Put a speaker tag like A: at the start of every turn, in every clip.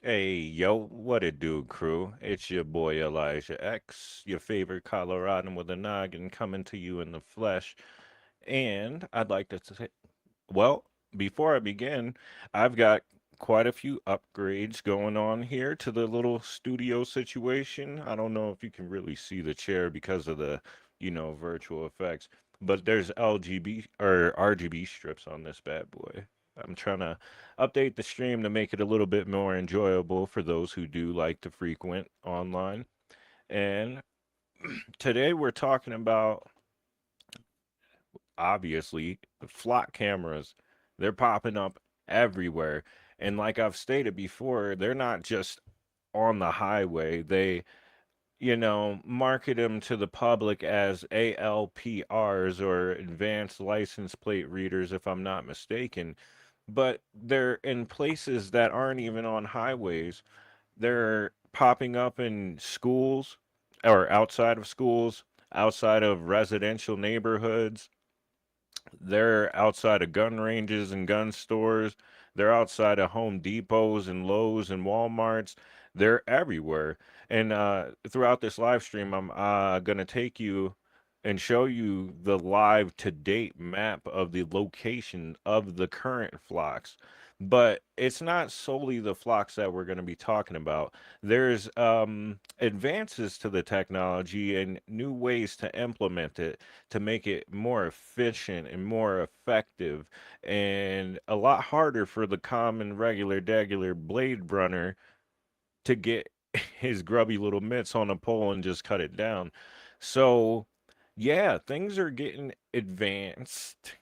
A: Hey, yo, what it do, crew? It's your boy Elijah X, your favorite Coloradan with a noggin coming to you in the flesh. And I'd like to say, well, before I begin, I've got quite a few upgrades going on here to the little studio situation. I don't know if you can really see the chair because of the, virtual effects, but there's LGB or RGB strips on this bad boy. I'm trying to update the stream to make it a little bit more enjoyable for those who do like to frequent online. And today we're talking about, obviously, flock cameras. They're popping up everywhere. And like I've stated before, they're not just on the highway. They, market them to the public as ALPRs or advanced license plate readers, if I'm not mistaken. But they're in places that aren't even on highways. They're popping up in schools or outside of schools, outside of residential neighborhoods. They're outside of gun ranges and gun stores. They're outside of Home Depots and Lowe's and Walmarts. They're everywhere. And throughout this live stream, I'm going to take you and show you the live to date map of the location of the current flocks. But it's not solely the flocks that we're going to be talking about. There's advances to the technology and new ways to implement it to make it more efficient and more effective and a lot harder for the common regular degular blade runner to get his grubby little mitts on a pole and just cut it down. So, yeah, things are getting advanced.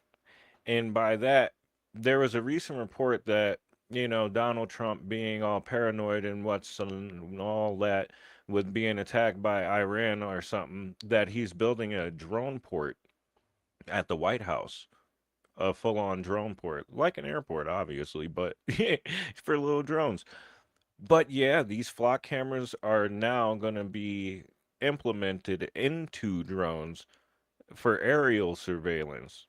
A: And by that, there was a recent report that, Donald Trump being all paranoid and what's and all that with being attacked by Iran or something, that he's building a drone port at the White House, a full-on drone port, like an airport, obviously, but for little drones. But yeah, these flock cameras are now going to be implemented into drones for aerial surveillance,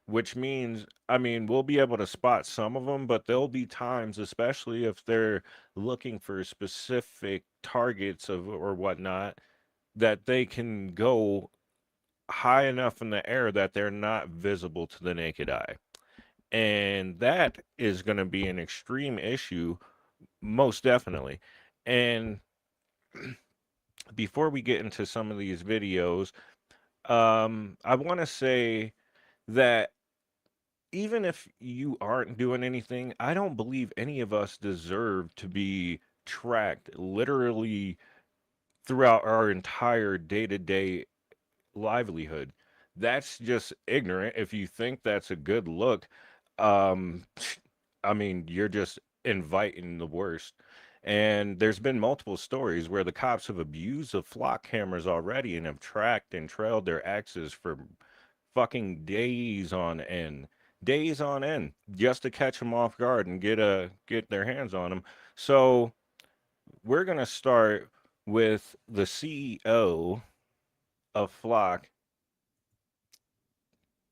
A: which means, I mean, we'll be able to spot some of them, but there'll be times, especially if they're looking for specific targets of or whatnot, that they can go high enough in the air that they're not visible to the naked eye. And that is going to be an extreme issue, most definitely. And before we get into some of these videos, I want to say that even if you aren't doing anything, I don't believe any of us deserve to be tracked literally throughout our entire day to day livelihood. That's just ignorant. If you think that's a good look, um, I mean, you're just inviting the worst. And there's been multiple stories where the cops have abused the flock cameras already and have tracked and trailed their exes for fucking days on end, just to catch them off guard and get their hands on them. So we're gonna start with the CEO of Flock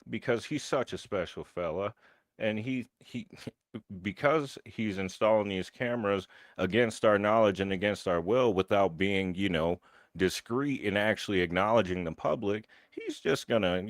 A: because he's such a special fella, and he because he's installing these cameras against our knowledge and against our will without being, discreet and actually acknowledging the public, he's just gonna,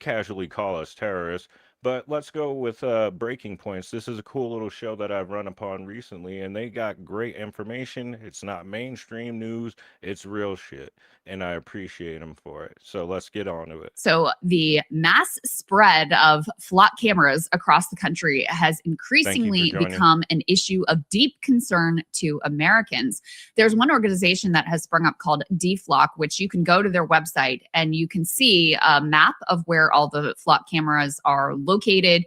A: casually call us terrorists. But let's go with Breaking Points. This is a cool little show that I've run upon recently, and they got great information. It's not mainstream news, it's real shit, and I appreciate them for it. So let's get on to it.
B: So the mass spread of flock cameras across the country has increasingly become an issue of deep concern to Americans. There's one organization that has sprung up called DFlock, which you can go to their website and you can see a map of where all the flock cameras are located.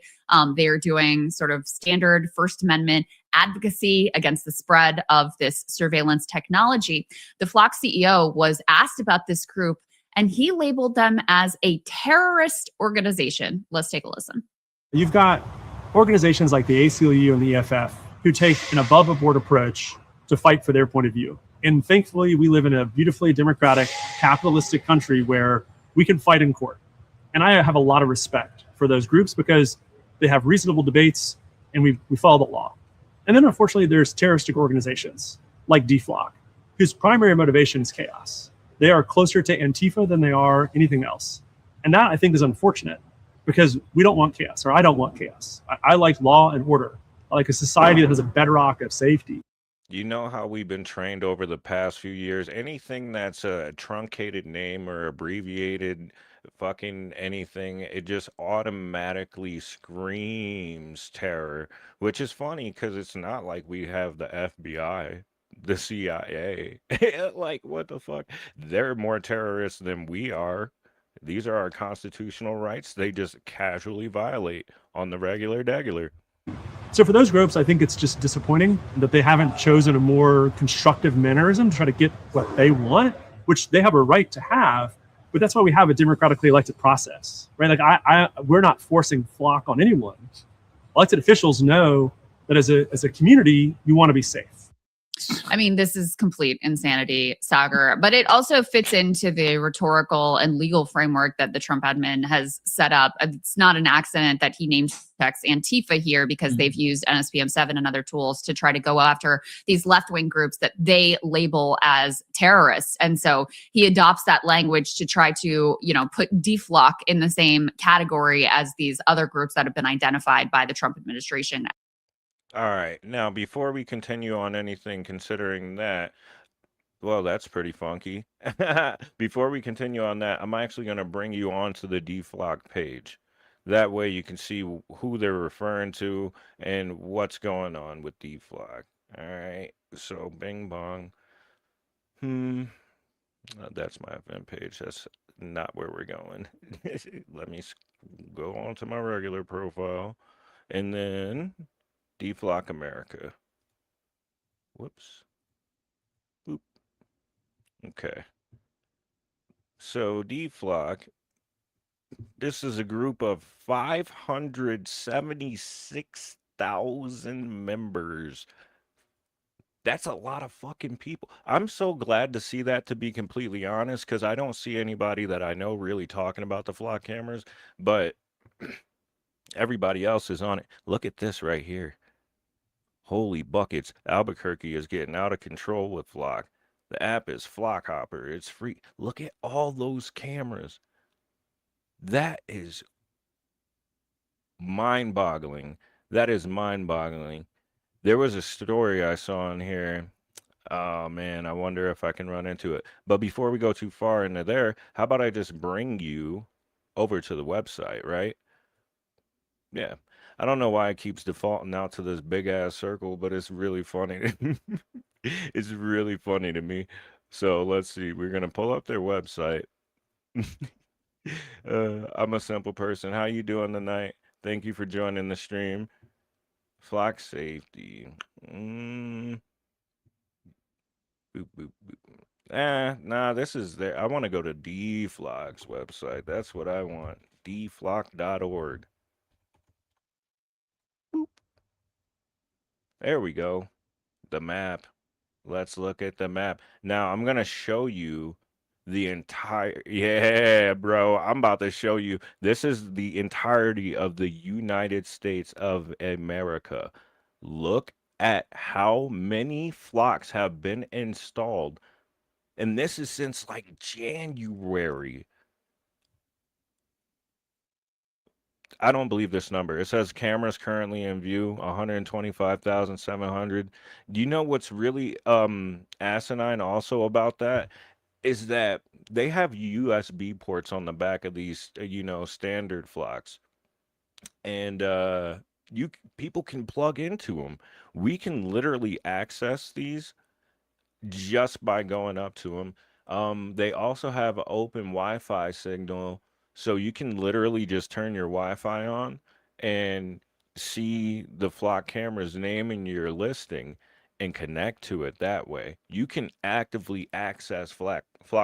B: They're doing sort of standard First Amendment advocacy against the spread of this surveillance technology. The Flock CEO was asked about this group, and he labeled them as a terrorist organization. Let's take a listen.
C: You've got organizations like the ACLU and the EFF who take an above-board approach to fight for their point of view. And thankfully, we live in a beautifully democratic, capitalistic country where we can fight in court. And I have a lot of respect for those groups because they have reasonable debates and we follow the law. And then unfortunately, there's terroristic organizations like DFLOC, whose primary motivation is chaos. They are closer to Antifa than they are anything else. And that I think is unfortunate because we don't want chaos, or I don't want chaos. I like law and order. I like a society that has a bedrock of safety.
A: You know how we've been trained over the past few years? Anything that's a truncated name or abbreviated fucking anything, it just automatically screams terror, which is funny because it's not like we have the FBI, the CIA. Like, what the fuck? They're more terrorists than we are. These are our constitutional rights. They just casually violate on the regular.
C: So for those groups, I think it's just disappointing that they haven't chosen a more constructive mannerism to try to get what they want, which they have a right to have. But that's why we have a democratically elected process, right? Like we're not forcing flock on anyone. Elected officials know that as a community, you want to be safe.
B: I mean, this is complete insanity, Sagar, but it also fits into the rhetorical and legal framework that the Trump admin has set up. It's not an accident that he name checks Antifa here because they've used NSPM7 and other tools to try to go after these left-wing groups that they label as terrorists. And so he adopts that language to try to, put DFLOC in the same category as these other groups that have been identified by the Trump administration.
A: All right. Now, before we continue on anything considering that, well, that's pretty funky. Before we continue on that, I'm actually going to bring you onto the DFLOC page. That way you can see who they're referring to and what's going on with DFLOC. All right. So, bing bong. That's my event page. That's not where we're going. Let me go on to my regular profile and then DFLOC America. Whoops. Boop. Okay. So DFLOC, this is a group of 576,000 members. That's a lot of fucking people. I'm so glad to see that, to be completely honest, because I don't see anybody that I know really talking about the flock cameras, but everybody else is on it. Look at this right here. Holy buckets. Albuquerque is getting out of control with flock. The app is Flock Hopper. It's free. Look at all those cameras. That is mind-boggling. That is mind-boggling. There was a story I saw in here. Oh man, I wonder if I can run into it. But before we go too far into there, how about I just bring you over to the website, right? Yeah. I don't know why it keeps defaulting out to this big ass circle, but it's really funny. It's really funny to me. So let's see. We're gonna pull up their website. I'm a simple person. How you doing tonight? Thank you for joining the stream. Flock safety. Boop, boop, boop. Nah, this is there. I want to go to DFLOC's website. That's what I want. dflock.org. Boop. There we go. The map. Let's look at the map. Now, I'm going to show you the entire, yeah, bro, I'm about to show you. This is the entirety of the United States of America. Look at how many flocks have been installed. And this is since like January. I don't believe this number. It says cameras currently in view, 125,700. Do you know what's really asinine also about that? Is that they have USB ports on the back of these, standard flocks, and people can plug into them. We can literally access these just by going up to them. They also have an open Wi-Fi signal, so you can literally just turn your Wi-Fi on and see the flock camera's name in your listing and connect to it that way. You can actively access flock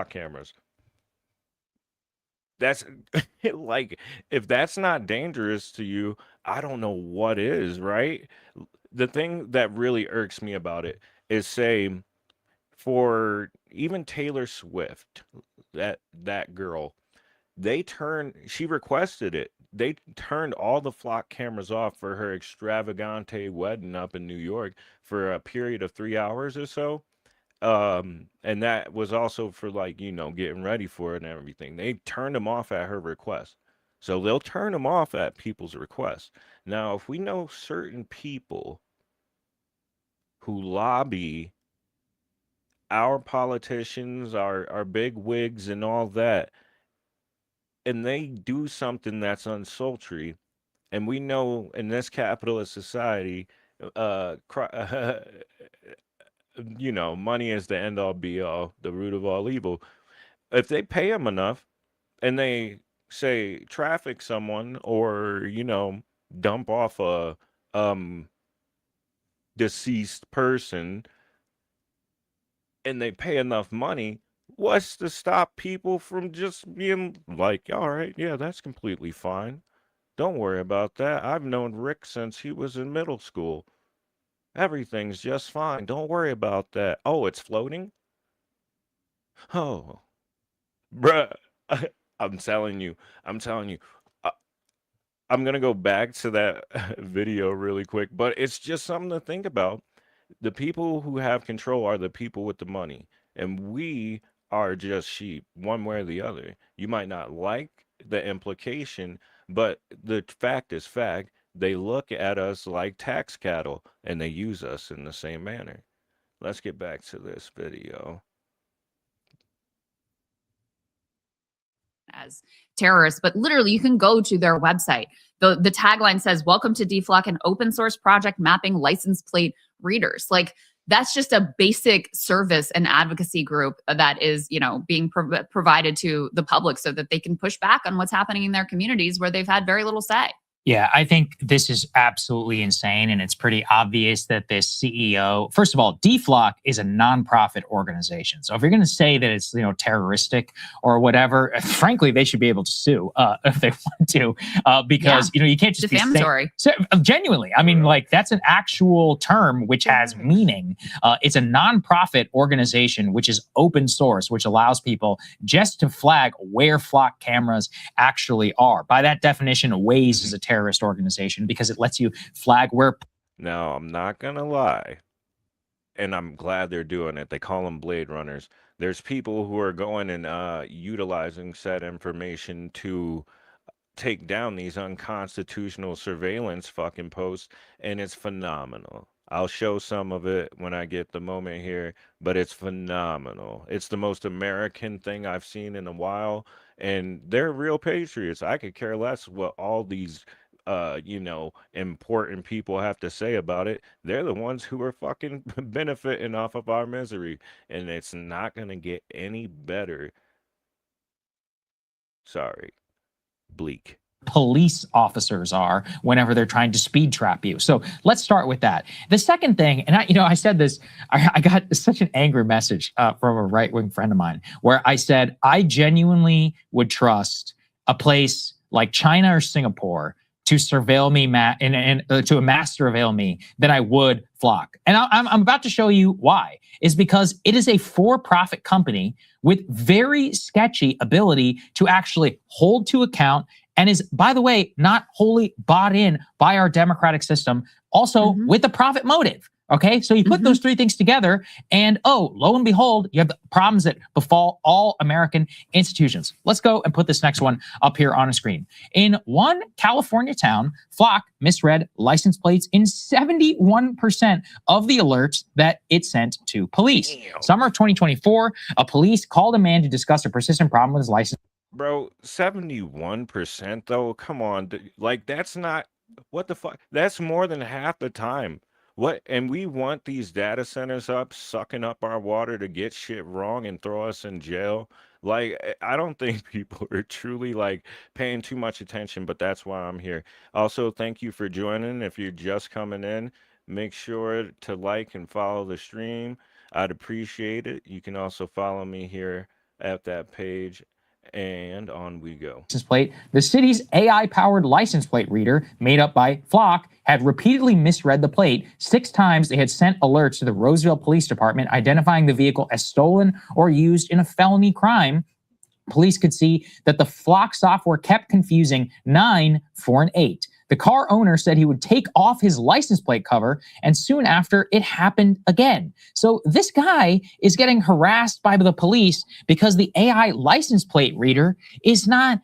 A: cameras. That's like, if that's not dangerous to you, I don't know what is, right? The thing that really irks me about it is, say, for even Taylor Swift, that girl, she requested it. they turned all the flock cameras off for her extravagante wedding up in New York for a period of 3 hours or so. And that was also for, like, getting ready for it and everything. They turned them off at her request. So they'll turn them off at people's request. Now, if we know certain people who lobby our politicians, our big wigs and all that, and they do something that's unsultry, and we know in this capitalist society, money is the end all be all, the root of all evil. If they pay them enough and they say traffic someone, or dump off a um deceased person, and they pay enough money, what's to stop people from just being like, all right, yeah, that's completely fine. Don't worry about that. I've known Rick since he was in middle school. Everything's just fine. Don't worry about that. Oh, it's floating? Oh, bruh. I'm telling you. I'm telling you. I, I'm going to go back to that video really quick, but it's just something to think about. The people who have control are the people with the money, and we are just sheep, one way or the other. You might not like the implication, but the fact is fact. They look at us like tax cattle, and they use us in the same manner. Let's get back to this video.
B: As terrorists, but literally you can go to their website. The tagline says, "Welcome to DFLOC, an open source project mapping license plate readers." Like, that's just a basic service and advocacy group that is, being provided to the public so that they can push back on what's happening in their communities where they've had very little say.
D: Yeah, I think this is absolutely insane. And it's pretty obvious that this CEO, first of all, DFLOC is a nonprofit organization. So if you're going to say that it's, terroristic or whatever, frankly, they should be able to sue if they want to, because, you can't just
B: defamatory.
D: Genuinely. I mean, like, that's an actual term which has meaning. It's a nonprofit organization, which is open source, which allows people just to flag where flock cameras actually are. By that definition, Waze is a terrorist organization because it lets you flag where.
A: Now, I'm not gonna lie, and I'm glad they're doing it. They call them Blade Runners. There's people who are going and utilizing said information to take down these unconstitutional surveillance fucking posts, and it's phenomenal. I'll show some of it when I get the moment here, but it's phenomenal. It's the most American thing I've seen in a while, and they're real patriots. I could care less what all these important people have to say about it. They're the ones who are fucking benefiting off of our misery, and it's not gonna get any better. Sorry. Bleak.
D: Police officers are whenever they're trying to speed trap you. So let's start with that. The second thing, and I said this, I got such an angry message from a right-wing friend of mine where I said, I genuinely would trust a place like China or Singapore to surveil me to mass surveil me than I would Flock. And I'm about to show you why. Is because it is a for-profit company with very sketchy ability to actually hold to account, and is, by the way, not wholly bought in by our democratic system, also with a profit motive. Okay, so you put those three things together, and lo and behold, you have the problems that befall all American institutions. Let's go and put this next one up here on a screen. In one California town, Flock misread license plates in 71% of the alerts that it sent to police. Damn. Summer of 2024, a police called a man to discuss a persistent problem with his license.
A: Bro, 71% though? Come on. Like, that's not, what the fuck? That's more than half the time. What? And we want these data centers up, sucking up our water to get shit wrong and throw us in jail. Like, I don't think people are truly like paying too much attention, but that's why I'm here. Also, thank you for joining. If you're just coming in, make sure to like and follow the stream. I'd appreciate it. You can also follow me here at that page. And on we go.
D: License plate. The city's AI-powered license plate reader, made up by Flock, had repeatedly misread the plate. 6 times they had sent alerts to the Roseville Police Department identifying the vehicle as stolen or used in a felony crime. police could see that the Flock software kept confusing 9 for an 8. The car owner said he would take off his license plate cover, and soon after, it happened again. So this guy is getting harassed by the police because the AI license plate reader is not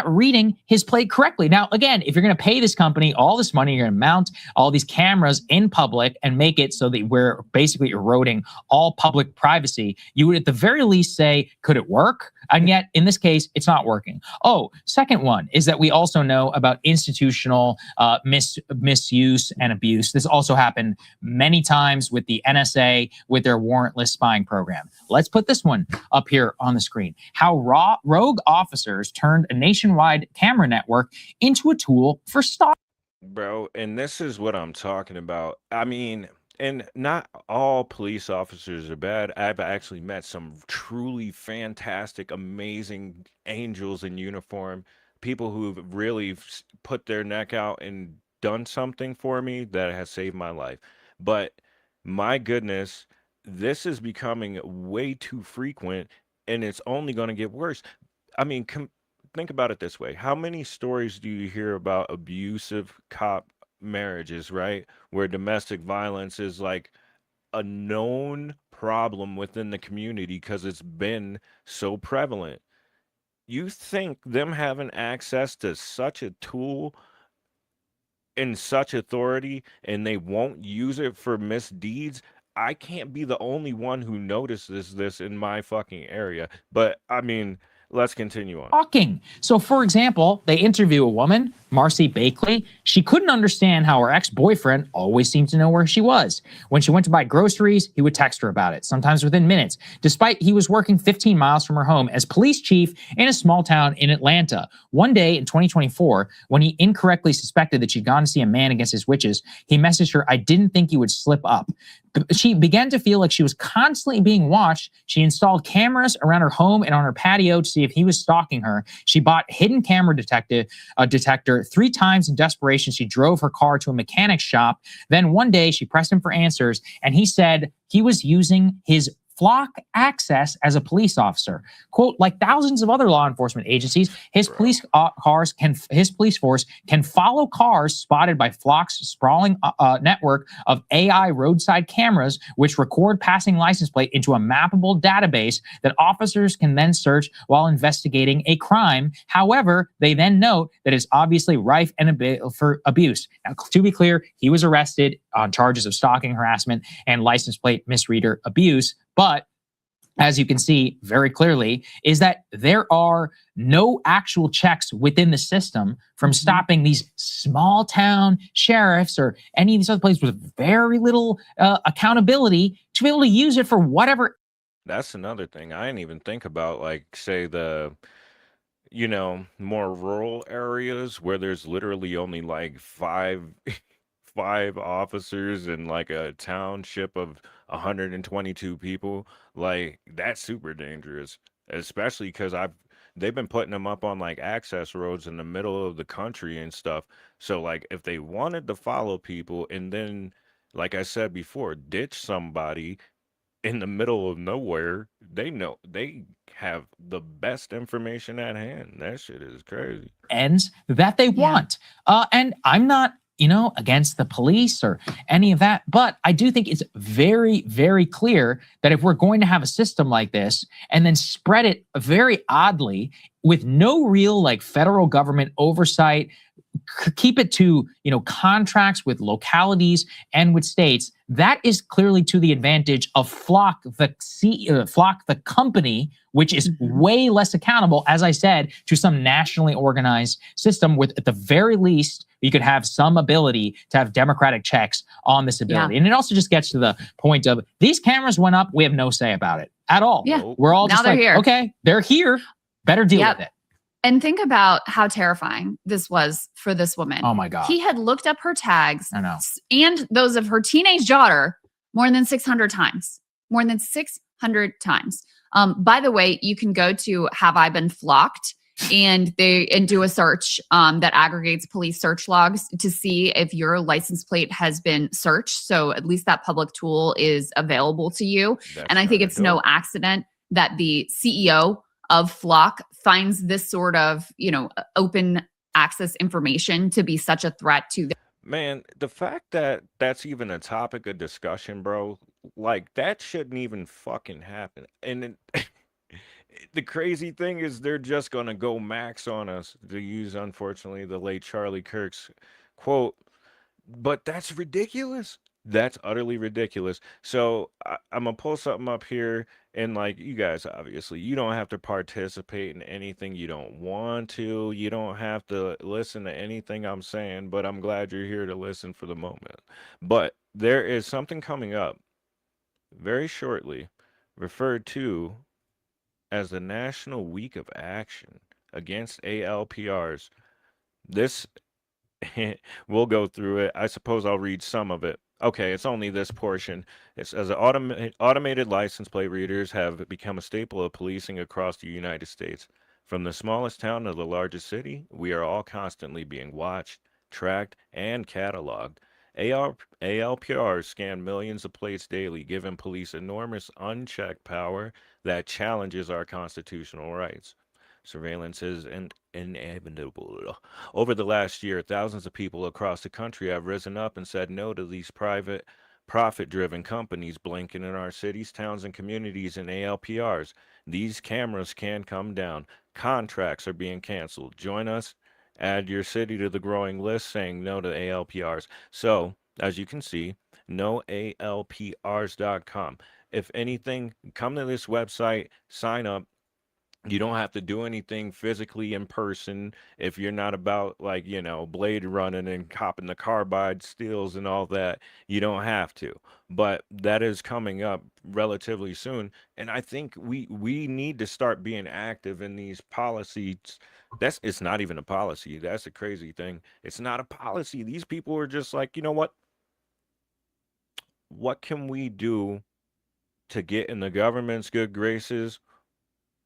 D: reading his plate correctly. Now, again, if you're going to pay this company all this money, you're going to mount all these cameras in public and make it so that we're basically eroding all public privacy, you would at the very least say, could it work? And yet, in this case, it's not working. Oh, second one is that we also know about institutional misuse and abuse. This also happened many times with the NSA with their warrantless spying program. Let's put this one up here on the screen. How rogue officers turned a nationwide camera network into a tool for stalking.
A: Bro, and this is what I'm talking about. I mean, and not all police officers are bad. I've actually met some truly fantastic, amazing angels in uniform, people who've really put their neck out and done something for me that has saved my life. But my goodness, this is becoming way too frequent, and it's only going to get worse. I mean, think about it this way. How many stories do you hear about abusive cop marriages, right? Where domestic violence is like a known problem within the community because it's been so prevalent. You think them having access to such a tool and such authority and they won't use it for misdeeds? I can't be the only one who notices this in my fucking area. But I mean, let's continue on.
D: So, for example, they interview a woman, Marcy Bakley. She couldn't understand how her ex-boyfriend always seemed to know where she was. When she went to buy groceries, he would text her about it, sometimes within minutes, despite he was working 15 miles from her home as police chief in a small town in Atlanta. One day in 2024, when he incorrectly suspected that she'd gone to see a man against his wishes, he messaged her, "I didn't think you would slip up." She began to feel like she was constantly being watched. She installed cameras around her home and on her patio to see if he was stalking her. She bought hidden camera detector 3 times in desperation. She drove her car to a mechanic shop. Then one day she pressed him for answers, and he said he was using his Flock access as a police officer. Quote, like thousands of other law enforcement agencies, his police force can follow cars spotted by Flock's sprawling network of AI roadside cameras, which record passing license plate into a mappable database that officers can then search while investigating a crime. However, they then note that it's obviously rife for abuse. Now, to be clear, he was arrested on charges of stalking, harassment, and license plate misreader abuse. But as you can see very clearly, is that there are no actual checks within the system from stopping these small town sheriffs or any of these other places with very little accountability to be able to use it for whatever.
A: That's another thing. I didn't even think about, like, say the, more rural areas where there's literally only like five officers in like a township of 122 people. Like, that's super dangerous, especially because they've been putting them up on like access roads in the middle of the country and stuff. So like, if they wanted to follow people and then, like I said before, ditch somebody in the middle of nowhere, they have the best information at hand. That shit is crazy.
D: Ends that they want. And I'm not against the police or any of that. But I do think it's very, very clear that if we're going to have a system like this and then spread it very oddly with no real like federal government oversight, keep it to, contracts with localities and with states, that is clearly to the advantage of Flock, the company, which is way less accountable, as I said, to some nationally organized system with, at the very least, you could have some ability to have democratic checks on this ability. And it also just gets to the point of these cameras went up, we have no say about it at all.
B: Yeah.
D: We're all just
B: now
D: like,
B: here.
D: Okay, they're here, better deal with it.
B: And think about how terrifying this was for this woman.
D: Oh my God.
B: He had looked up her tags
D: and
B: those of her teenage daughter more than 600 times. More than 600 times. By the way, you can go to Have I Been Flocked and do a search that aggregates police search logs to see if your license plate has been searched. So at least that public tool is available to you. And I think it's no accident that the CEO of Flock finds this sort of, open access information to be such a threat to them.
A: Man, the fact that that's even a topic of discussion, bro, like that shouldn't even fucking happen. And the crazy thing is they're just gonna go max on us, to use unfortunately the late Charlie Kirk's quote. But that's ridiculous. That's utterly ridiculous. So I'm gonna pull something up here, and like you guys, obviously, you don't have to participate in anything you don't want to. You don't have to listen to anything I'm saying, but I'm glad you're here to listen for the moment. But there is something coming up very shortly, referred to as the National Week of Action against ALPRs. This we'll go through it. I suppose I'll read some of it. Okay, it's only this portion. It says automated license plate readers have become a staple of policing across the United States. From the smallest town to the largest city, we are all constantly being watched, tracked, and cataloged. ALPRs scan millions of plates daily, giving police enormous unchecked power that challenges our constitutional rights. Surveillance is inevitable. Over the last year, thousands of people across the country have risen up and said no to these private, profit driven companies blinking in our cities, towns, and communities in ALPRs. These cameras can come down. Contracts are being canceled. Join us. Add your city to the growing list saying no to ALPRs. So, as you can see, noalprs.com. If anything, come to this website, sign up. You don't have to do anything physically in person if you're not about like, blade running and copping the carbide steels and all that. You don't have to. But that is coming up relatively soon. And I think we need to start being active in these policies. It's not even a policy. That's a crazy thing. It's not a policy. These people are just like, you know what? What can we do to get in the government's good graces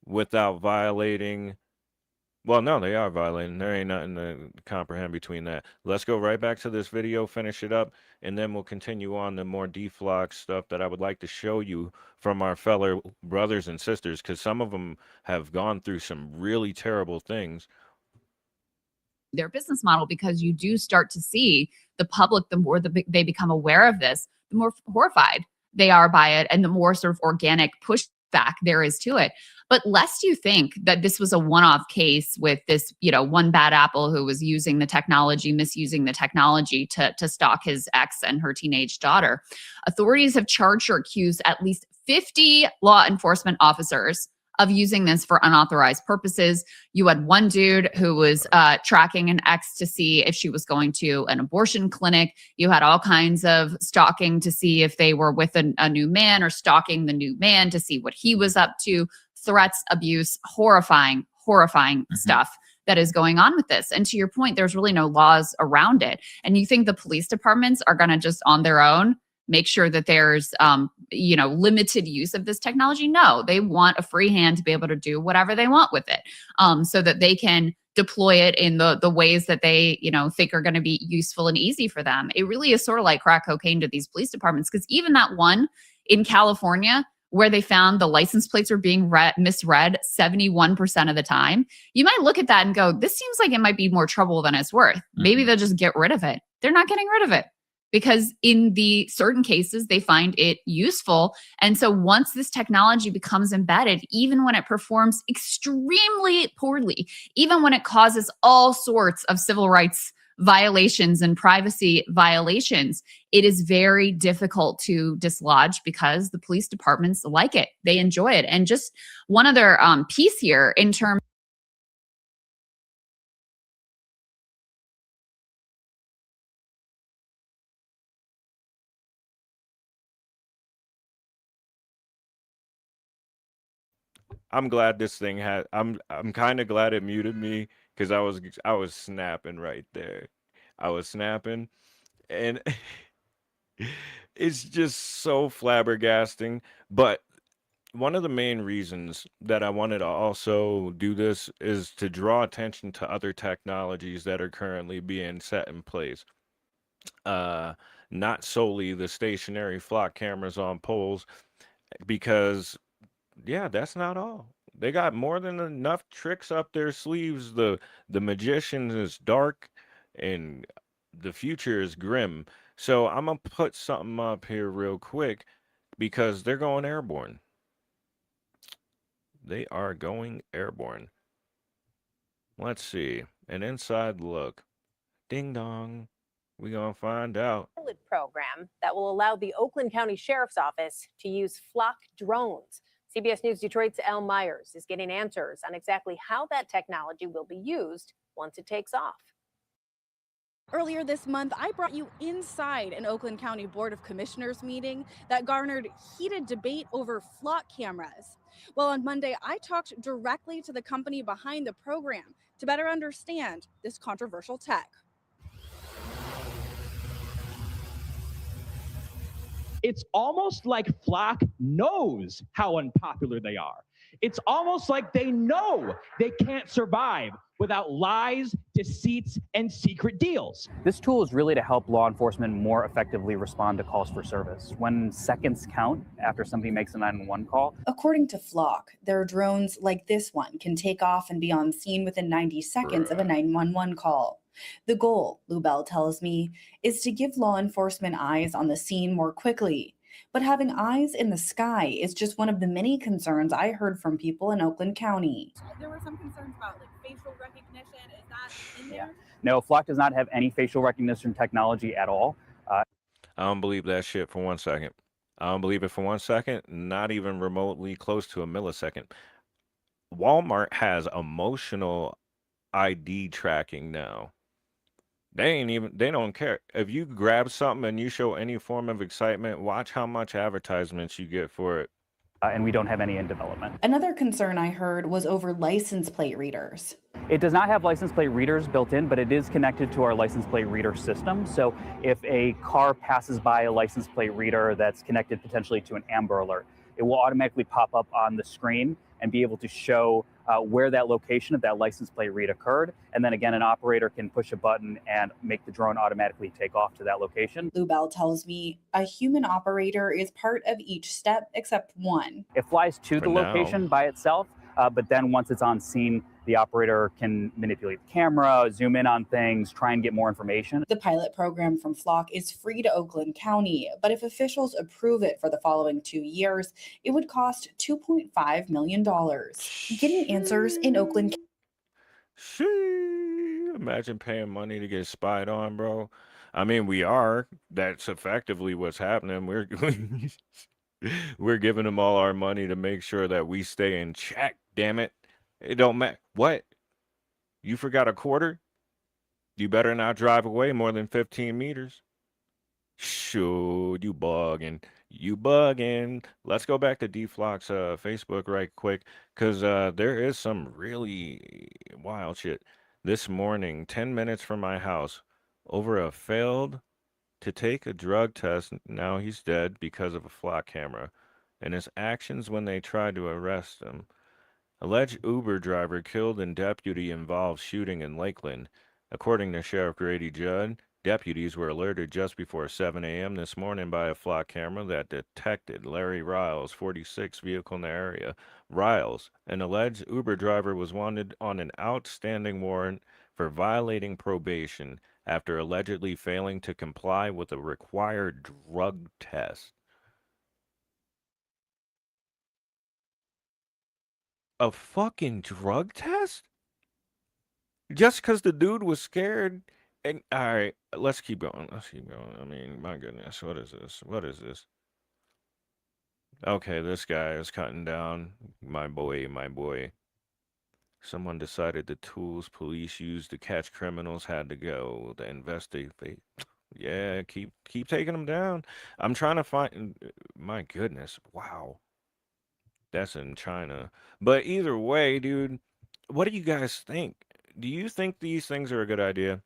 A: without violating. Well, no, they are violating. There ain't nothing to comprehend between that. Let's go right back to this video, finish it up, and then we'll continue on the more deflock stuff that I would like to show you from our fellow brothers and sisters, because some of them have gone through some really terrible things.
B: Their business model, because you do start to see the public, the more they become aware of this, the more horrified they are by it, and the more sort of organic pushback there is to it. But lest you think that this was a one-off case with this, one bad apple who was using the technology, misusing the technology to stalk his ex and her teenage daughter, authorities have charged or accused at least 50 law enforcement officers of using this for unauthorized purposes. You had one dude who was tracking an ex to see if she was going to an abortion clinic. You had all kinds of stalking to see if they were with a new man, or stalking the new man to see what he was up to. Threats, abuse, horrifying stuff that is going on with this. And to your point, there's really no laws around it. And you think the police departments are going to just on their own make sure that there's limited use of this technology? No, they want a free hand to be able to do whatever they want with it, so that they can deploy it in the ways that they think are going to be useful and easy for them. It really is sort of like crack cocaine to these police departments, because even that one in California where they found the license plates were being misread 71% of the time, you might look at that and go, this seems like it might be more trouble than it's worth. Maybe they'll just get rid of it. They're not getting rid of it, because in the certain cases, they find it useful. And so once this technology becomes embedded, even when it performs extremely poorly, even when it causes all sorts of civil rights violations and privacy violations, it is very difficult to dislodge, because the police departments like it. They enjoy it. And just one other piece here in terms.
A: I'm glad this thing had. I'm kind of glad it muted me, because I was snapping right there. I was snapping, and it's just so flabbergasting. But one of the main reasons that I wanted to also do this is to draw attention to other technologies that are currently being set in place. Uh, Not solely the stationary flock cameras on poles, because yeah, that's not all. They got more than enough tricks up their sleeves. The magician is dark and the future is grim. So I'm gonna put something up here real quick because they're going airborne. They are going airborne. Let's see. An inside look. Ding dong. We gonna find out.
E: Program that will allow the Oakland County Sheriff's Office to use flock drones. CBS News Detroit's Elle Myers is getting answers on exactly how that technology will be used once it takes off.
F: Earlier this month, I brought you inside an Oakland County Board of Commissioners meeting that garnered heated debate over flock cameras. Well, on Monday, I talked directly to the company behind the program to better understand this controversial tech.
G: It's almost like Flock knows how unpopular they are. It's almost like they know they can't survive without lies, deceits, and secret deals.
H: This tool is really to help law enforcement more effectively respond to calls for service when seconds count after somebody makes a 911 call.
I: According to Flock, their drones like this one can take off and be on scene within 90 seconds of a 911 call. The goal, Lou Bell tells me, is to give law enforcement eyes on the scene more quickly. But having eyes in the sky is just one of the many concerns I heard from people in Oakland County.
F: There were some concerns about facial recognition. Is that in there?
H: Yeah. No, Flock does not have any facial recognition technology at all.
A: I don't believe that shit for 1 second. I don't believe it for 1 second, not even remotely close to a millisecond. Walmart has emotional ID tracking now. They don't care. If you grab something and you show any form of excitement, watch how much advertisements you get for it.
H: And we don't have any in development.
I: Another concern I heard was over license plate readers.
H: It does not have license plate readers built in, but it is connected to our license plate reader system. So if a car passes by a license plate reader that's connected potentially to an Amber Alert, it will automatically pop up on the screen and be able to show where that location of that license plate read occurred. And then again, an operator can push a button and make the drone automatically take off to that location.
I: Lou Bell tells me a human operator is part of each step except one.
H: It flies to the location by itself, but then once it's on scene, the operator can manipulate the camera, zoom in on things, try and get more information.
I: The pilot program from Flock is free to Oakland County, but if officials approve it for the following 2 years, it would cost $2.5 million. Getting answers in Oakland County.
A: Imagine paying money to get spied on, bro. I mean, we are. That's effectively what's happening. We're giving them all our money to make sure that we stay in check, damn it. It don't matter. What? You forgot a quarter? You better not drive away more than 15 meters. Shoot, you bugging. You bugging. Let's go back to D-Flock's Facebook right quick, because there is some really wild shit. This morning, 10 minutes from my house, over a failed to take a drug test. Now he's dead because of a Flock camera. And his actions when they tried to arrest him. Alleged Uber driver killed in deputy involved shooting in Lakeland. According to Sheriff Grady Judd, deputies were alerted just before 7 a.m. this morning by a Flock camera that detected Larry Riles' 46 vehicle in the area. Riles, an alleged Uber driver, was wanted on an outstanding warrant for violating probation after allegedly failing to comply with a required drug test. A fucking drug test? Just because the dude was scared? And all right, let's keep going. Let's keep going. I mean, my goodness, what is this? What is this? Okay, this guy is cutting down. My boy, my boy. Someone decided the tools police used to catch criminals had to go. The investigate. Yeah, keep taking them down. I'm trying to find. My goodness, wow. That's in China. But either way, dude, what do you guys think? Do you think these things are a good idea?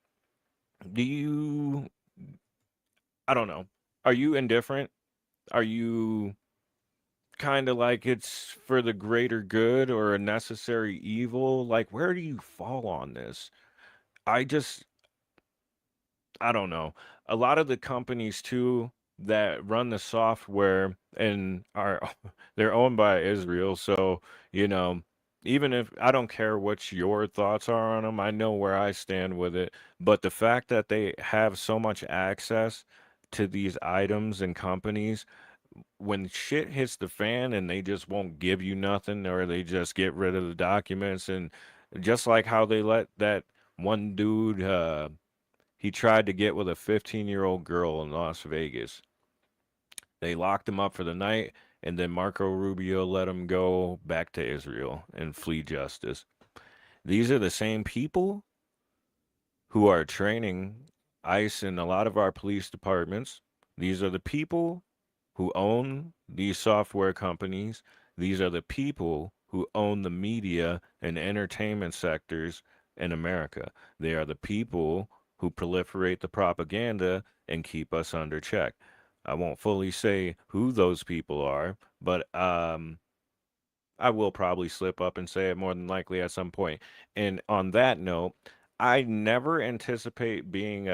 A: Do you, I don't know. Are you indifferent? Are you kind of like it's for the greater good or a necessary evil? Like, where do you fall on this? I don't know. A lot of the companies too that run the software and are they're owned by Israel, so you know even if I don't care what your thoughts are on them, I know where I stand with it. But the fact that they have so much access to these items and companies, when shit hits the fan and they just won't give you nothing, or they just get rid of the documents, and just like how they let that one dude, he tried to get with a 15-year-old girl in Las Vegas. They locked him up for the night, and then Marco Rubio let him go back to Israel and flee justice. These are the same people who are training ICE and a lot of our police departments. These are the people who own these software companies. These are the people who own the media and entertainment sectors in America. They are the people who proliferate the propaganda and keep us under check. I won't fully say who those people are, but I will probably slip up and say it more than likely at some point. And on that note, I never anticipate being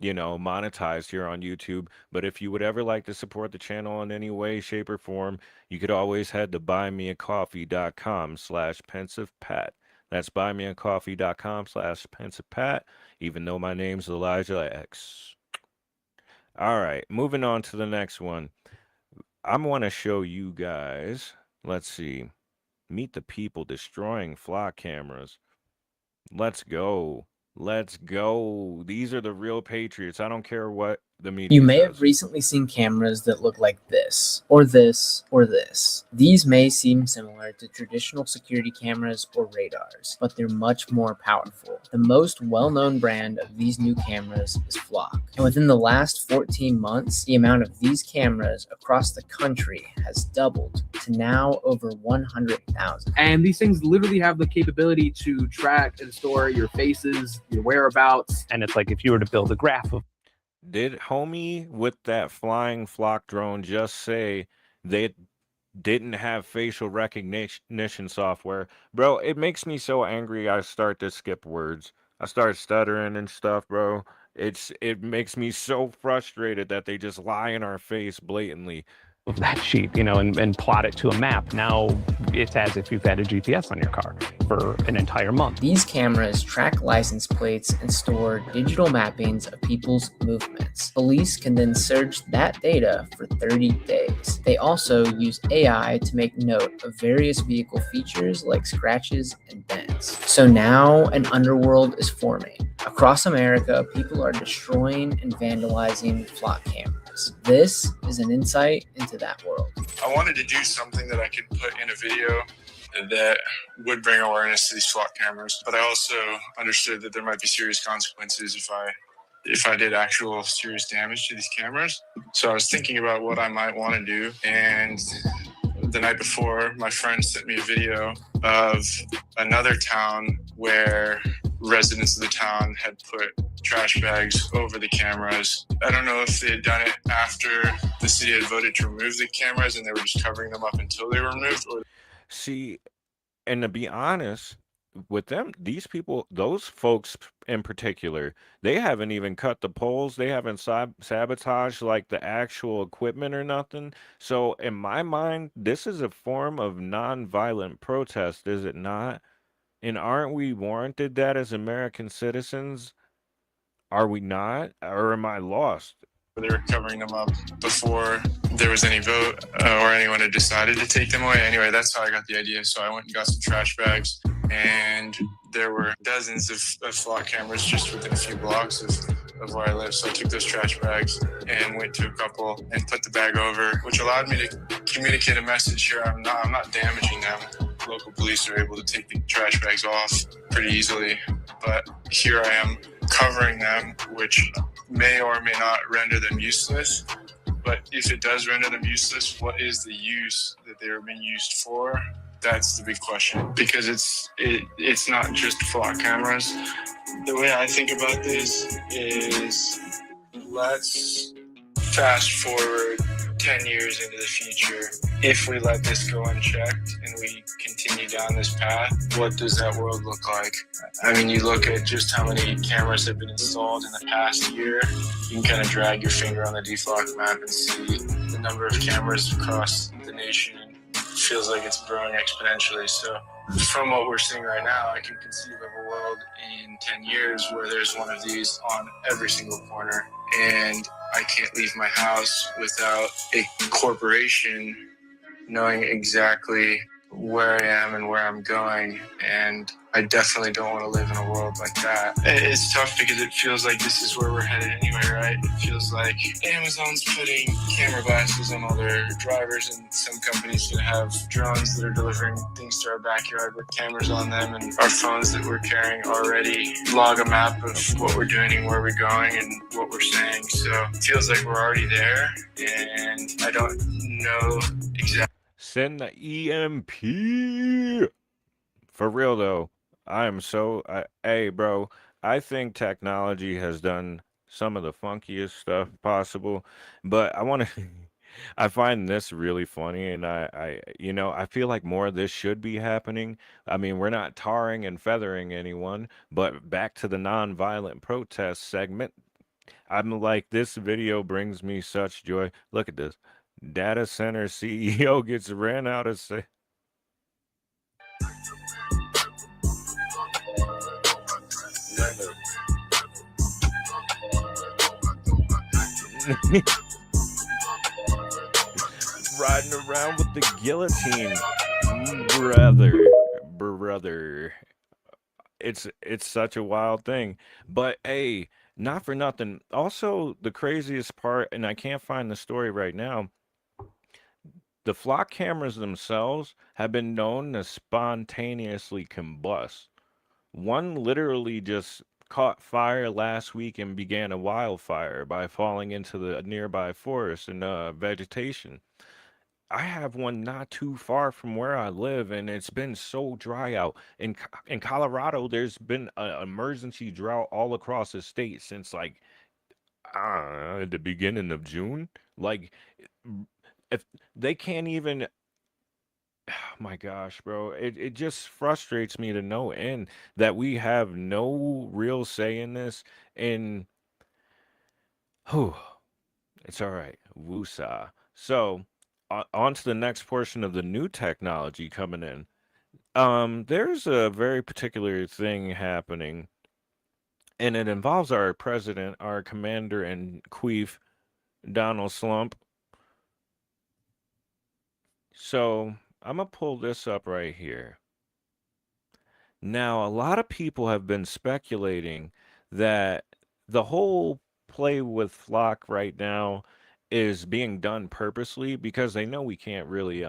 A: monetized here on YouTube. But if you would ever like to support the channel in any way, shape, or form, you could always head to buymeacoffee.com/PensivePat. That's buymeacoffee.com/PensivePat, even though my name's Elijah X. All right, moving on to the next one. I want to show you guys, let's see, meet the people destroying flock cameras. Let's go. Let's go. These are the real patriots. I don't care what the media
J: You may
A: says.
J: have recently seen cameras that look like this, or this, or this. These may seem similar to traditional security cameras or radars, but they're much more powerful. The most well-known brand of these new cameras is Flock. And within the last 14 months, the amount of these cameras across the country has doubled to now over 100,000.
K: And these things literally have the capability to track and store your faces, your whereabouts.
H: And it's like if you were to build a graph of
A: Did homie with that flying flock drone just say they didn't have facial recognition software? Bro, it makes me so angry I start to skip words. I start stuttering and stuff, bro. It makes me so frustrated that they just lie in our face blatantly.
H: of that sheet, and plot it to a map. Now it's as if you've had a GPS on your car for an entire month.
J: These cameras track license plates and store digital mappings of people's movements. Police can then search that data for 30 days. They also use AI to make note of various vehicle features like scratches and dents. So now an underworld is forming. Across America, people are destroying and vandalizing flock cameras. This is an insight into that world.
L: I wanted to do something that I could put in a video that would bring awareness to these flock cameras, but I also understood that there might be serious consequences if I did actual serious damage to these cameras. So I was thinking about what I might want to do, and the night before, my friend sent me a video of another town where residents of the town had put trash bags over the cameras. I don't know if they had done it after the city had voted to remove the cameras and they were just covering them up until they were removed.
A: See, and to be honest with them, these people, those folks in particular, they haven't even cut the poles. They haven't sabotaged like the actual equipment or nothing. So in my mind, this is a form of non-violent protest, is it not? And aren't we warranted that as American citizens? Are we not? Or am I lost?
L: They were covering them up before there was any vote or anyone had decided to take them away. Anyway, that's how I got the idea. So I went and got some trash bags, and there were dozens of flock cameras just within a few blocks of where I live. So I took those trash bags and went to a couple and put the bag over, which allowed me to communicate a message here. I'm not damaging them. Local police are able to take the trash bags off pretty easily, but here I am covering them, which may or may not render them useless. But if it does render them useless, what is the use that they are being used for? That's the big question, because it's not just flock cameras. The way I think about this is, let's fast forward 10 years into the future. If we let this go unchecked and we continue down this path, what does that world look like? I mean, you look at just how many cameras have been installed in the past year. You can kind of drag your finger on the deflock map and see the number of cameras across the nation. It feels like it's growing exponentially. So from what we're seeing right now, I can conceive of a world in 10 years where there's one of these on every single corner, and I can't leave my house without a corporation knowing exactly where I am and where I'm going. And I definitely don't want to live in a world like that. It's tough because it feels like this is where we're headed anyway, right? It feels like Amazon's putting camera glasses on all their drivers, and some companies can have drones that are delivering things to our backyard with cameras on them, and our phones that we're carrying already log a map of what we're doing and where we're going and what we're saying. So it feels like we're already there, and I don't know exactly.
A: Send the EMP. For real though, hey bro, I think technology has done some of the funkiest stuff possible, but I want to I find this really funny, and I feel like more of this should be happening. I mean, we're not tarring and feathering anyone, but back to the nonviolent protest segment. I'm like, this video brings me such joy. Look at this. Data center CEO gets ran out of riding around with the guillotine. Brother. It's such a wild thing. But hey, not for nothing. Also, the craziest part, and I can't find the story right now, the flock cameras themselves have been known to spontaneously combust. One literally just caught fire last week and began a wildfire by falling into the nearby forest and vegetation. I have one not too far from where I live, and it's been so dry out. In Colorado, there's been an emergency drought all across the state since like the beginning of June. Like, if they can't even, my gosh, bro, it just frustrates me to no end that we have no real say in this. And whew, it's all right. Woosah. So, on to the next portion of the new technology coming in. There's a very particular thing happening, and it involves our president, our commander in chief, Donald Slump. So, I'm gonna pull this up right here. Now, a lot of people have been speculating that the whole play with Flock right now is being done purposely because they know we can't really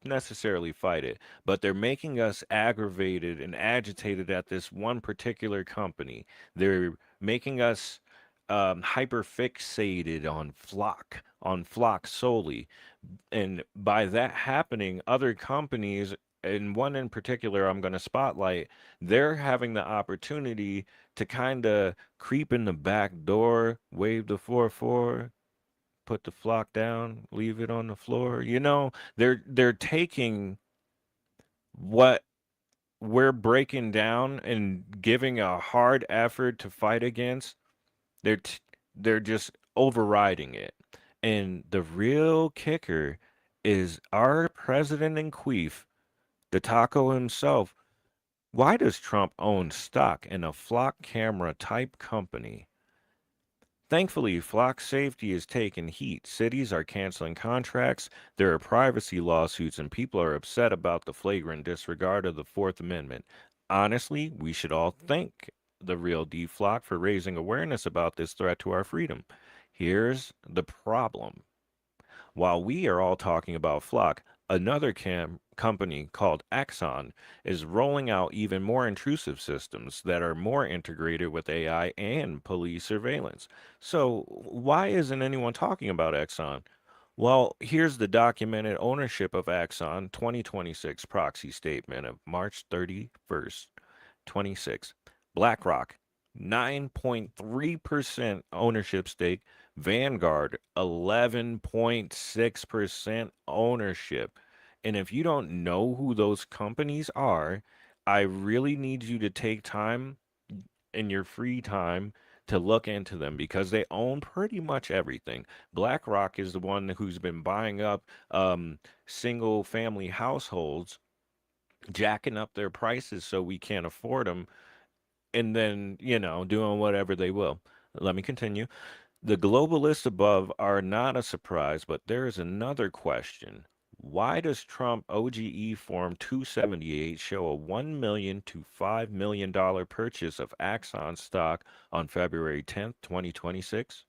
A: necessarily fight it, but they're making us aggravated and agitated at this one particular company. They're making us hyper fixated on Flock solely, and by that happening, other companies, and one in particular I'm going to spotlight, they're having the opportunity to kind of creep in the back door, wave the 4-4, put the flock down, leave it on the floor. They're taking what we're breaking down and giving a hard effort to fight against. They're t- they're just overriding it. And the real kicker is our president in chief, the taco himself. Why does Trump own stock in a flock camera type company? Thankfully, flock safety is taking heat. Cities are canceling contracts, there are privacy lawsuits, and people are upset about the flagrant disregard of the Fourth Amendment. Honestly, we should all thank the real D Flock for raising awareness about this threat to our freedom. Here's the problem. While we are all talking about Flock, another company called Axon is rolling out even more intrusive systems that are more integrated with AI and police surveillance. So, why isn't anyone talking about Axon? Well, here's the documented ownership of Axon 2026 proxy statement of March 31st, 26. BlackRock, 9.3% ownership stake. Vanguard, 11.6% ownership. And if you don't know who those companies are, I really need you to take time in your free time to look into them because they own pretty much everything. BlackRock is the one who's been buying up single family households jacking up their prices so we can't afford them, and then, doing whatever they will. Let me continue. The globalists above are not a surprise, but there is another question. Why does Trump OGE Form 278 show a $1 million to $5 million purchase of Axon stock on February 10th, 2026?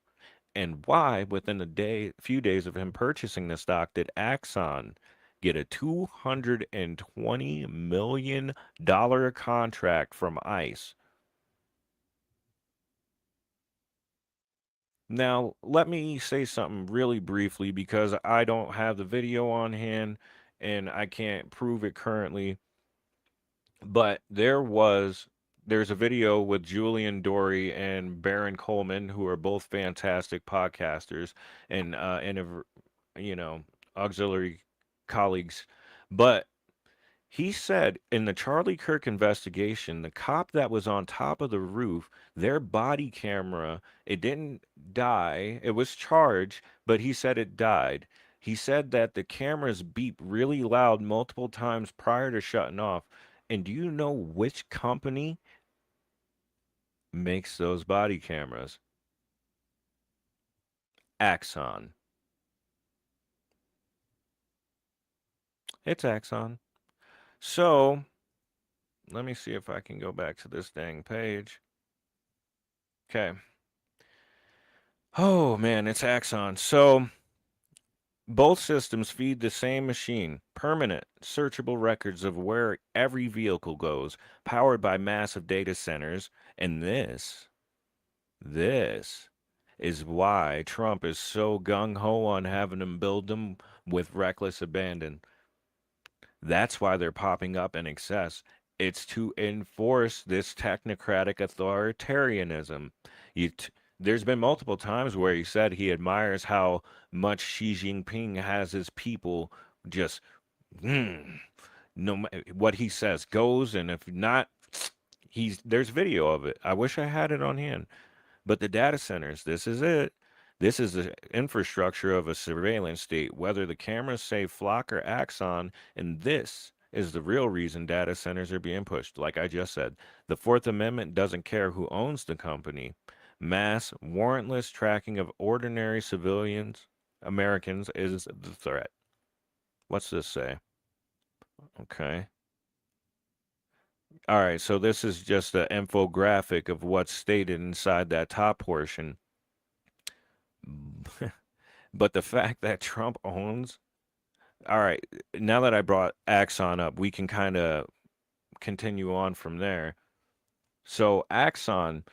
A: And why, within few days of him purchasing the stock, did Axon get a $220 million contract from ICE? Now, let me say something really briefly because I don't have the video on hand and I can't prove it currently. But there's a video with Julian Dory and Baron Coleman, who are both fantastic podcasters and you know, auxiliary colleagues. But he said in the Charlie Kirk investigation, the cop that was on top of the roof, their body camera, it didn't die. It was charged, but he said it died. He said that the cameras beep really loud multiple times prior to shutting off. And do you know which company makes those body cameras? Axon. It's Axon. So, let me see if I can go back to this dang page. Okay. Oh man, it's Axon. So both systems feed the same machine, permanent, searchable records of where every vehicle goes, powered by massive data centers. And this is why Trump is so gung-ho on having them build them with reckless abandon. That's why they're popping up in excess. It's to enforce this technocratic authoritarianism. There's been multiple times where he said he admires how much Xi Jinping has his people just, what he says goes, and if not, there's video of it. I wish I had it on hand. But the data centers, this is it. This is the infrastructure of a surveillance state, whether the cameras say Flock or Axon, and this is the real reason data centers are being pushed. Like I just said, the Fourth Amendment doesn't care who owns the company. Mass, warrantless tracking of ordinary civilians, Americans, is the threat. What's this say? Okay. All right, so this is just an infographic of what's stated inside that top portion. But the fact that Trump owns, all right, now that I brought Axon up, we can kind of continue on from there. So Axon,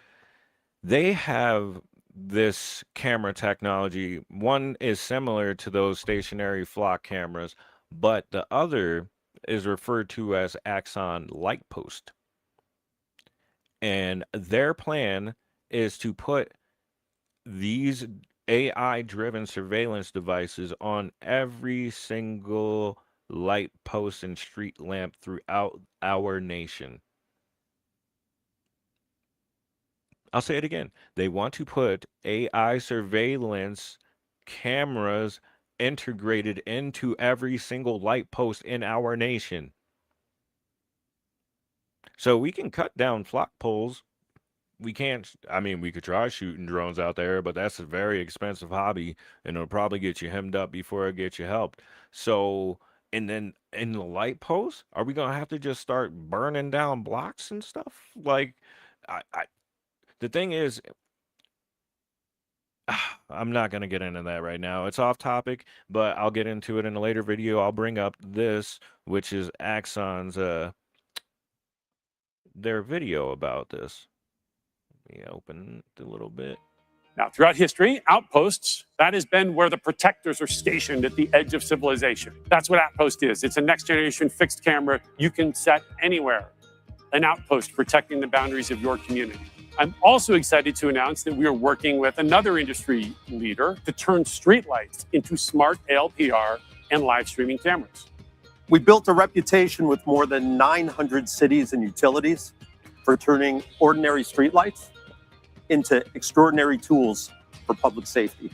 A: they have this camera technology. One is similar to those stationary flock cameras, but the other is referred to as Axon Light Post. And their plan is to put these AI-driven surveillance devices on every single light post and street lamp throughout our nation. I'll say it again. They want to put AI surveillance cameras integrated into every single light post in our nation. So we can cut down flock poles. We can't, I mean, we could try shooting drones out there, but that's a very expensive hobby, and it'll probably get you hemmed up before it gets you helped. So, and then in the light posts, are we gonna have to just start burning down blocks and stuff? Like, the thing is, I'm not gonna get into that right now. It's off topic, but I'll get into it in a later video. I'll bring up this, which is Axon's their video about this. Let me open it a little bit.
M: Now, throughout history, outposts, that has been where the protectors are stationed at the edge of civilization. That's what outpost is. It's a next generation fixed camera you can set anywhere. An outpost protecting the boundaries of your community. I'm also excited to announce that we are working with another industry leader to turn streetlights into smart ALPR and live streaming cameras.
N: We built a reputation with more than 900 cities and utilities for turning ordinary streetlights into extraordinary tools for public safety.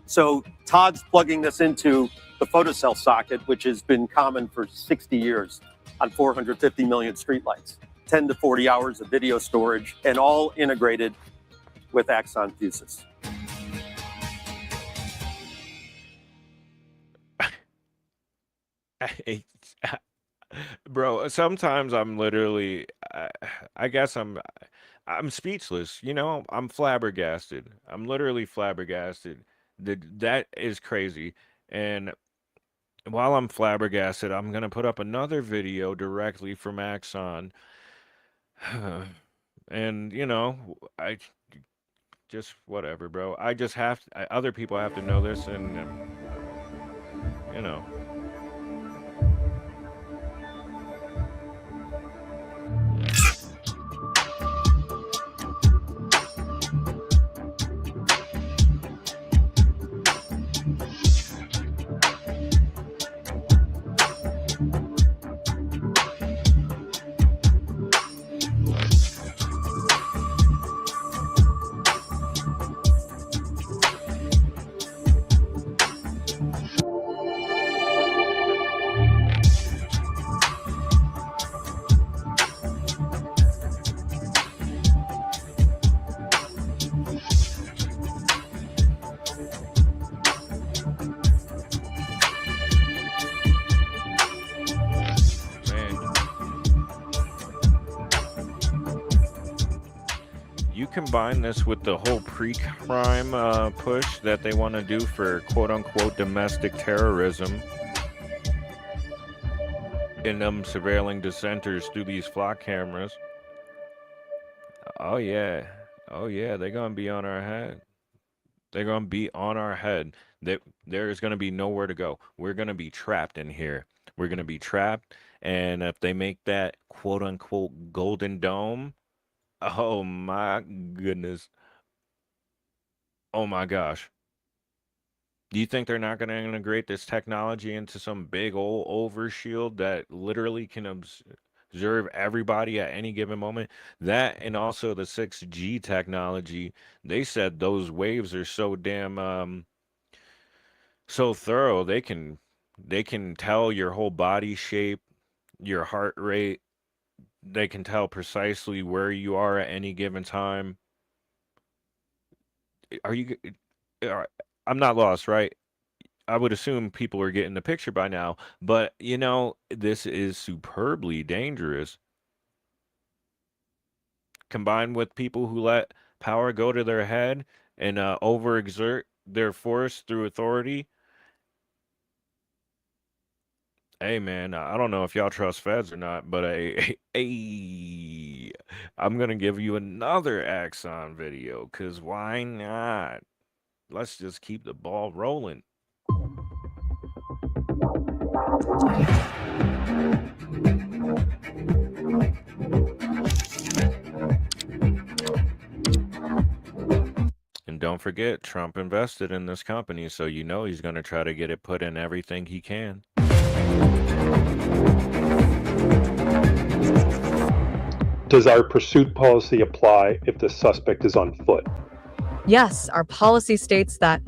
N: So Todd's plugging this into the photocell socket, which has been common for 60 years. on 450 million streetlights, 10 to 40 hours of video storage, and all integrated with Axon fuses.
A: Bro, sometimes I'm literally, I guess I'm speechless. You know, I'm flabbergasted. I'm literally flabbergasted. That is crazy. And while I'm flabbergasted, I'm gonna put up another video directly from Axon. And you know, I just whatever, bro. I just have to, other people have to know this, and you know. Combine this with the whole pre-crime push that they want to do for quote-unquote domestic terrorism, and them surveilling dissenters through these flock cameras. Oh yeah, they're gonna be on our head. They're gonna be on our head. There's gonna be nowhere to go. We're gonna be trapped in here. We're gonna be trapped, and if they make that quote-unquote golden dome, oh my goodness. Oh my gosh. Do you think they're not going to integrate this technology into some big old overshield that literally can observe everybody at any given moment? That, and also the 6G technology, they said those waves are so damn so thorough, they can tell your whole body shape, your heart rate. They can tell precisely where you are at any given time. Are you? I'm not lost, right? I would assume people are getting the picture by now, but you know, this is superbly dangerous. Combined with people who let power go to their head and overexert their force through authority. Hey man, I don't know if y'all trust feds or not, but I'm gonna give you another Axon video, cause why not? Let's just keep the ball rolling. And don't forget, Trump invested in this company, so you know he's gonna try to get it put in everything he can.
O: Does our pursuit policy apply if the suspect is on foot?
P: Yes, our policy states that.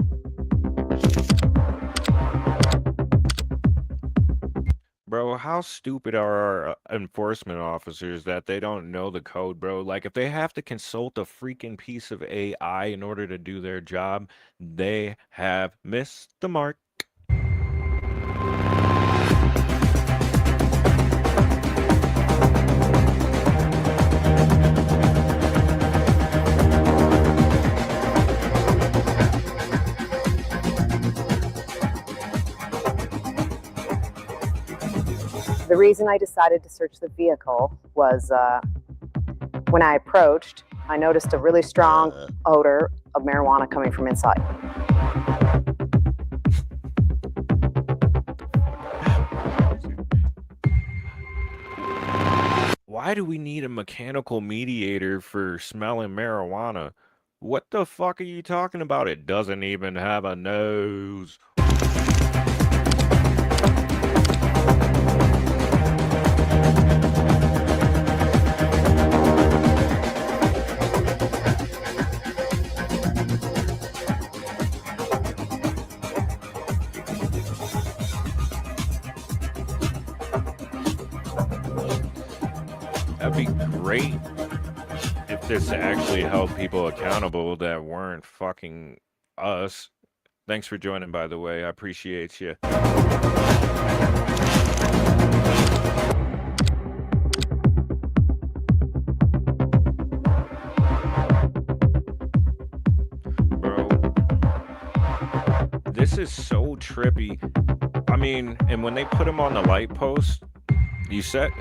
A: Bro, how stupid are our enforcement officers that they don't know the code, bro? Like, if they have to consult a freaking piece of AI in order to do their job, they have missed the mark.
Q: The reason I decided to search the vehicle was when I approached, I noticed a really strong odor of marijuana coming from inside.
A: Why do we need a mechanical mediator for smelling marijuana? What the fuck are you talking about? It doesn't even have a nose. great if this actually held people accountable that weren't fucking us. Thanks for joining, by the way. I appreciate you. Bro, this is so trippy. I mean, and when they put him on the light post, he said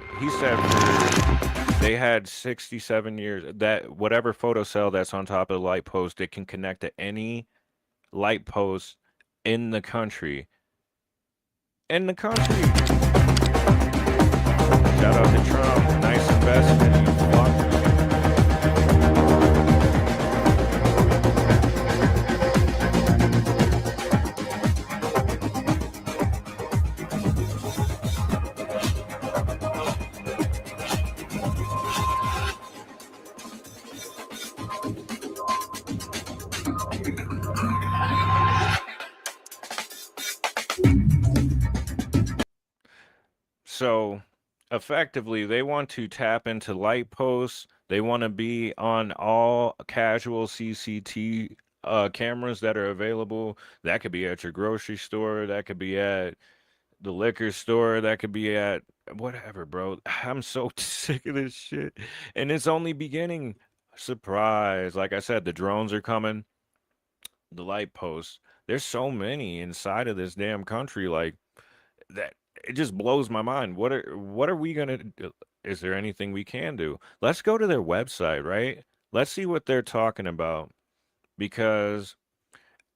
A: they had 67 years, that whatever photocell that's on top of the light post, it can connect to any light post in the country. Shout out to Trump. Nice investment. You fuck. So effectively, they want to tap into light posts. They want to be on all casual CCT cameras that are available. That could be at your grocery store. That could be at the liquor store. That could be at whatever, bro. I'm so sick of this shit. And it's only beginning. Surprise. Like I said, the drones are coming. The light posts. There's so many inside of this damn country. Like, that it just blows my mind. What are we gonna do? Is there anything we can do? Let's go to their website, right? Let's see what they're talking about, because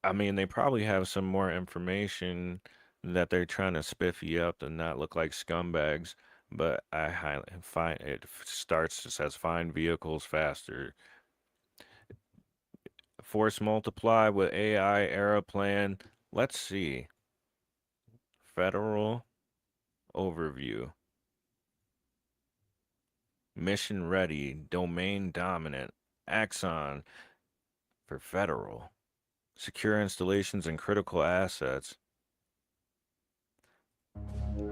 A: I mean they probably have some more information that they're trying to spiffy up and not look like scumbags. But I highly find it starts it says find vehicles faster. Force multiply with AI era plan. Let's see. Federal overview. Mission ready, domain dominant, Axon for federal, secure installations and critical assets.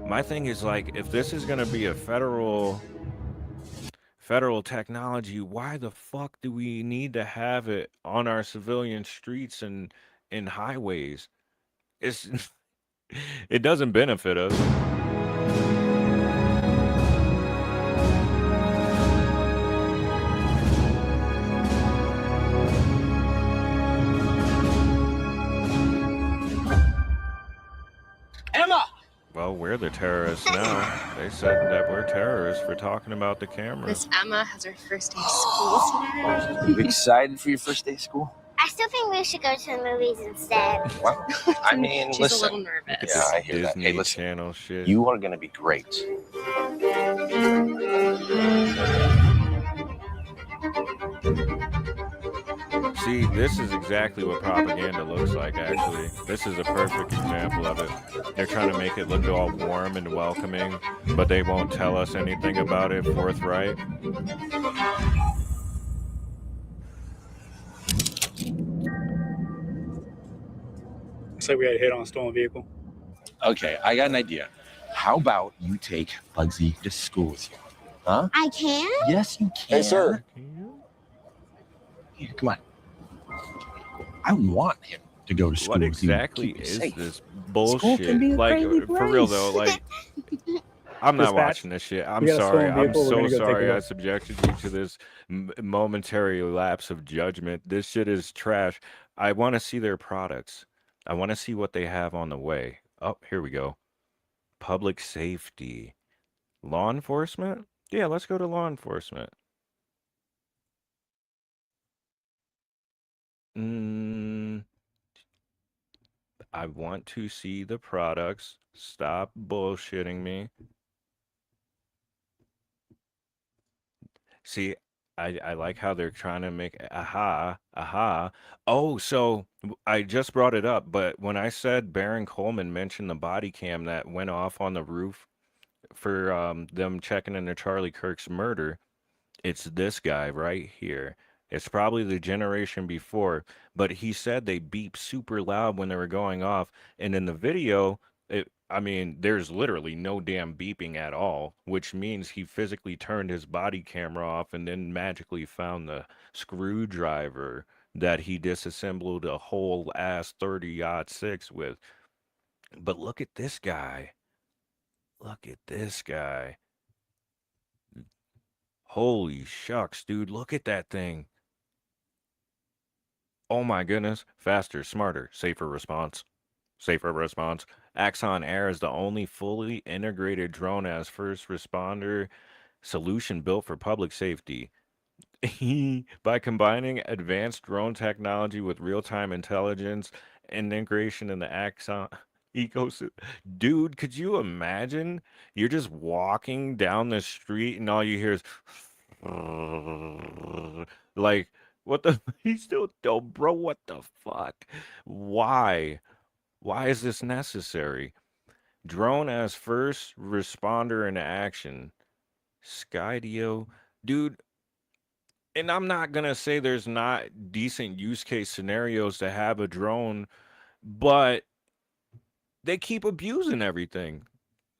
A: My thing is, like, if this is going to be a federal technology, why the fuck do we need to have it on our civilian streets and in highways? It's it doesn't benefit us.
R: Emma!
A: Well, we're the terrorists now. They said that we're terrorists for talking about the camera.
S: Miss Emma has her first day of school today.
R: Are you excited for your first day of school?
S: I still think we should go to the movies instead.
R: Well, I mean,
S: She's
R: listen.
S: a little nervous.
R: Yeah, I hear that. Hey,
A: Disney
R: listen.
A: Channel shit.
R: You are going to be great.
A: See, this is exactly what propaganda looks like, actually. This is a perfect example of it. They're trying to make it look all warm and welcoming, but they won't tell us anything about it forthright.
T: Looks like we had a hit on a stolen vehicle.
R: Okay, I got an idea. How about you take Bugsy to school with you? Huh?
S: I can?
R: Yes, you can.
T: Hey, sir.
R: Here, come on. I want him to go to school
A: What
R: with you.
A: exactly
R: Keep him
A: is
R: safe.
A: this
R: School can
A: bullshit?
R: be a
A: Like,
R: crazy
A: for real
R: place.
A: though, like, I'm not
T: Dispatch,
A: watching this shit. I'm
T: we got a
A: sorry.
T: stolen
A: I'm
T: vehicle. We're
A: so
T: gonna go take a
A: sorry I
T: look.
A: subjected you to this momentary lapse of judgment. This shit is trash. I want to see their products. I want to see what they have on the way. Oh, here we go. Public safety. Law enforcement? Yeah, let's go to law enforcement. I want to see the products. Stop bullshitting me. See, I like how they're trying to make aha. Oh, so I just brought it up, but when I said Baron Coleman mentioned the body cam that went off on the roof for them checking into Charlie Kirk's murder, it's this guy right here. It's probably the generation before, but he said they beeped super loud when they were going off, and in the video, I mean, there's literally no damn beeping at all, which means he physically turned his body camera off and then magically found the screwdriver that he disassembled a whole ass 30-06 with. But look at this guy. Look at this guy. Holy shucks, dude. Look at that thing. Oh my goodness. Faster, smarter, safer response. Safer response. Axon Air is the only fully integrated drone as first responder solution built for public safety. By combining advanced drone technology with real-time intelligence and integration in the Axon ecosystem. Dude, could you imagine? You're just walking down the street and all you hear is like, what the? He's still, oh, bro, what the fuck? Why? Why is this necessary? Drone as first responder in action. Skydio. Dude, and I'm not gonna say there's not decent use case scenarios to have a drone, but they keep abusing everything.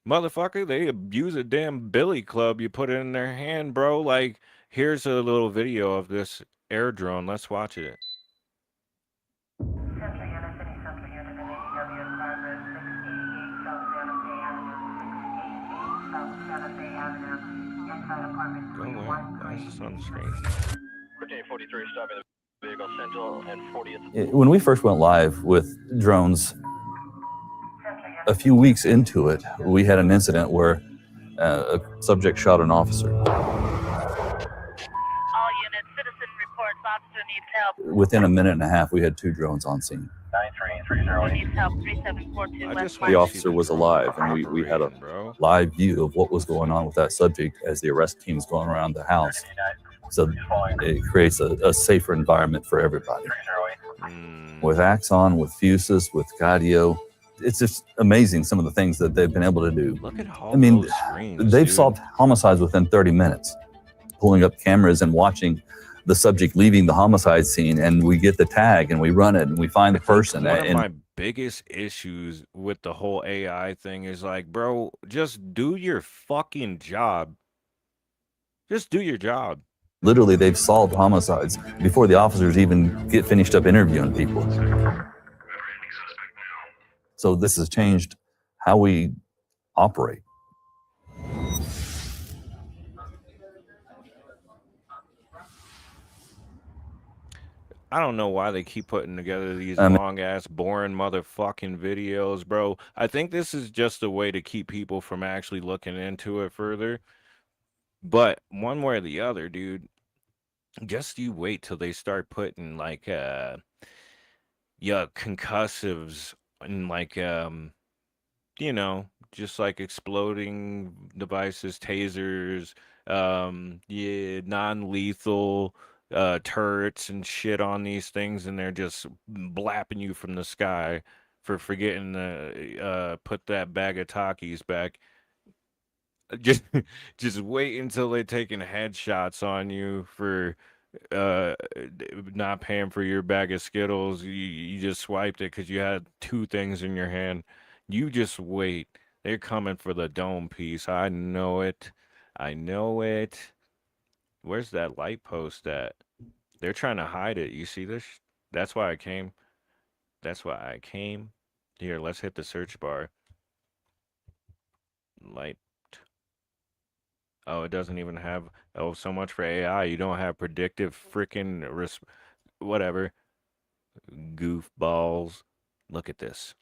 A: Motherfucker, they abuse a damn billy club you put in their hand, bro. Like, here's a little video of this air drone. Let's watch it. Go away. Why is this on the screen?
U: 1543 stopping the vehicle Central and 40th. When we first went live with drones, a few weeks into it, we had an incident where a subject shot an officer.
V: All units, citizen reports, officer needs help.
U: Within a minute and a half, we had 2 drones on scene.
V: 9330. Needs help, 3742 West
U: The officer was alive, and we had a live view of what was going on with that subject as the arrest team's going around the house. So it creates a safer environment for everybody. With Axon, with Fusus, with Skydio, it's just amazing some of the things that they've been able to do.
A: Look at all
U: I mean,
A: those screens,
U: they've
A: dude.
U: solved homicides within 30 minutes, pulling up cameras and watching the subject leaving the homicide scene, and we get the tag and we run it and we find the person.
A: One of
U: And
A: my biggest issues with the whole AI thing is like, bro, just do your fucking job. Just do your job.
U: literally, they've solved homicides before the officers even get finished up interviewing people. So this has changed how we operate.
A: I don't know why they keep putting together these long ass boring motherfucking videos, bro. I think this is just a way to keep people from actually looking into it further. But one way or the other, dude, just you wait till they start putting like concussives and like you know, just like exploding devices, tasers, non-lethal turrets and shit on these things, and they're just blapping you from the sky for forgetting to put that bag of Takis back. Just just wait until they're taking headshots on you for not paying for your bag of Skittles. You just swiped it because you had two things in your hand. You just wait. They're coming for the dome piece. I know it. I know it. Where's that light post at? They're trying to hide it. You see this? That's why I came. That's why I came. Here, let's hit the search bar. Light. Oh, it doesn't even have. Oh, so much for AI. You don't have predictive freaking whatever. Goofballs. Look at this.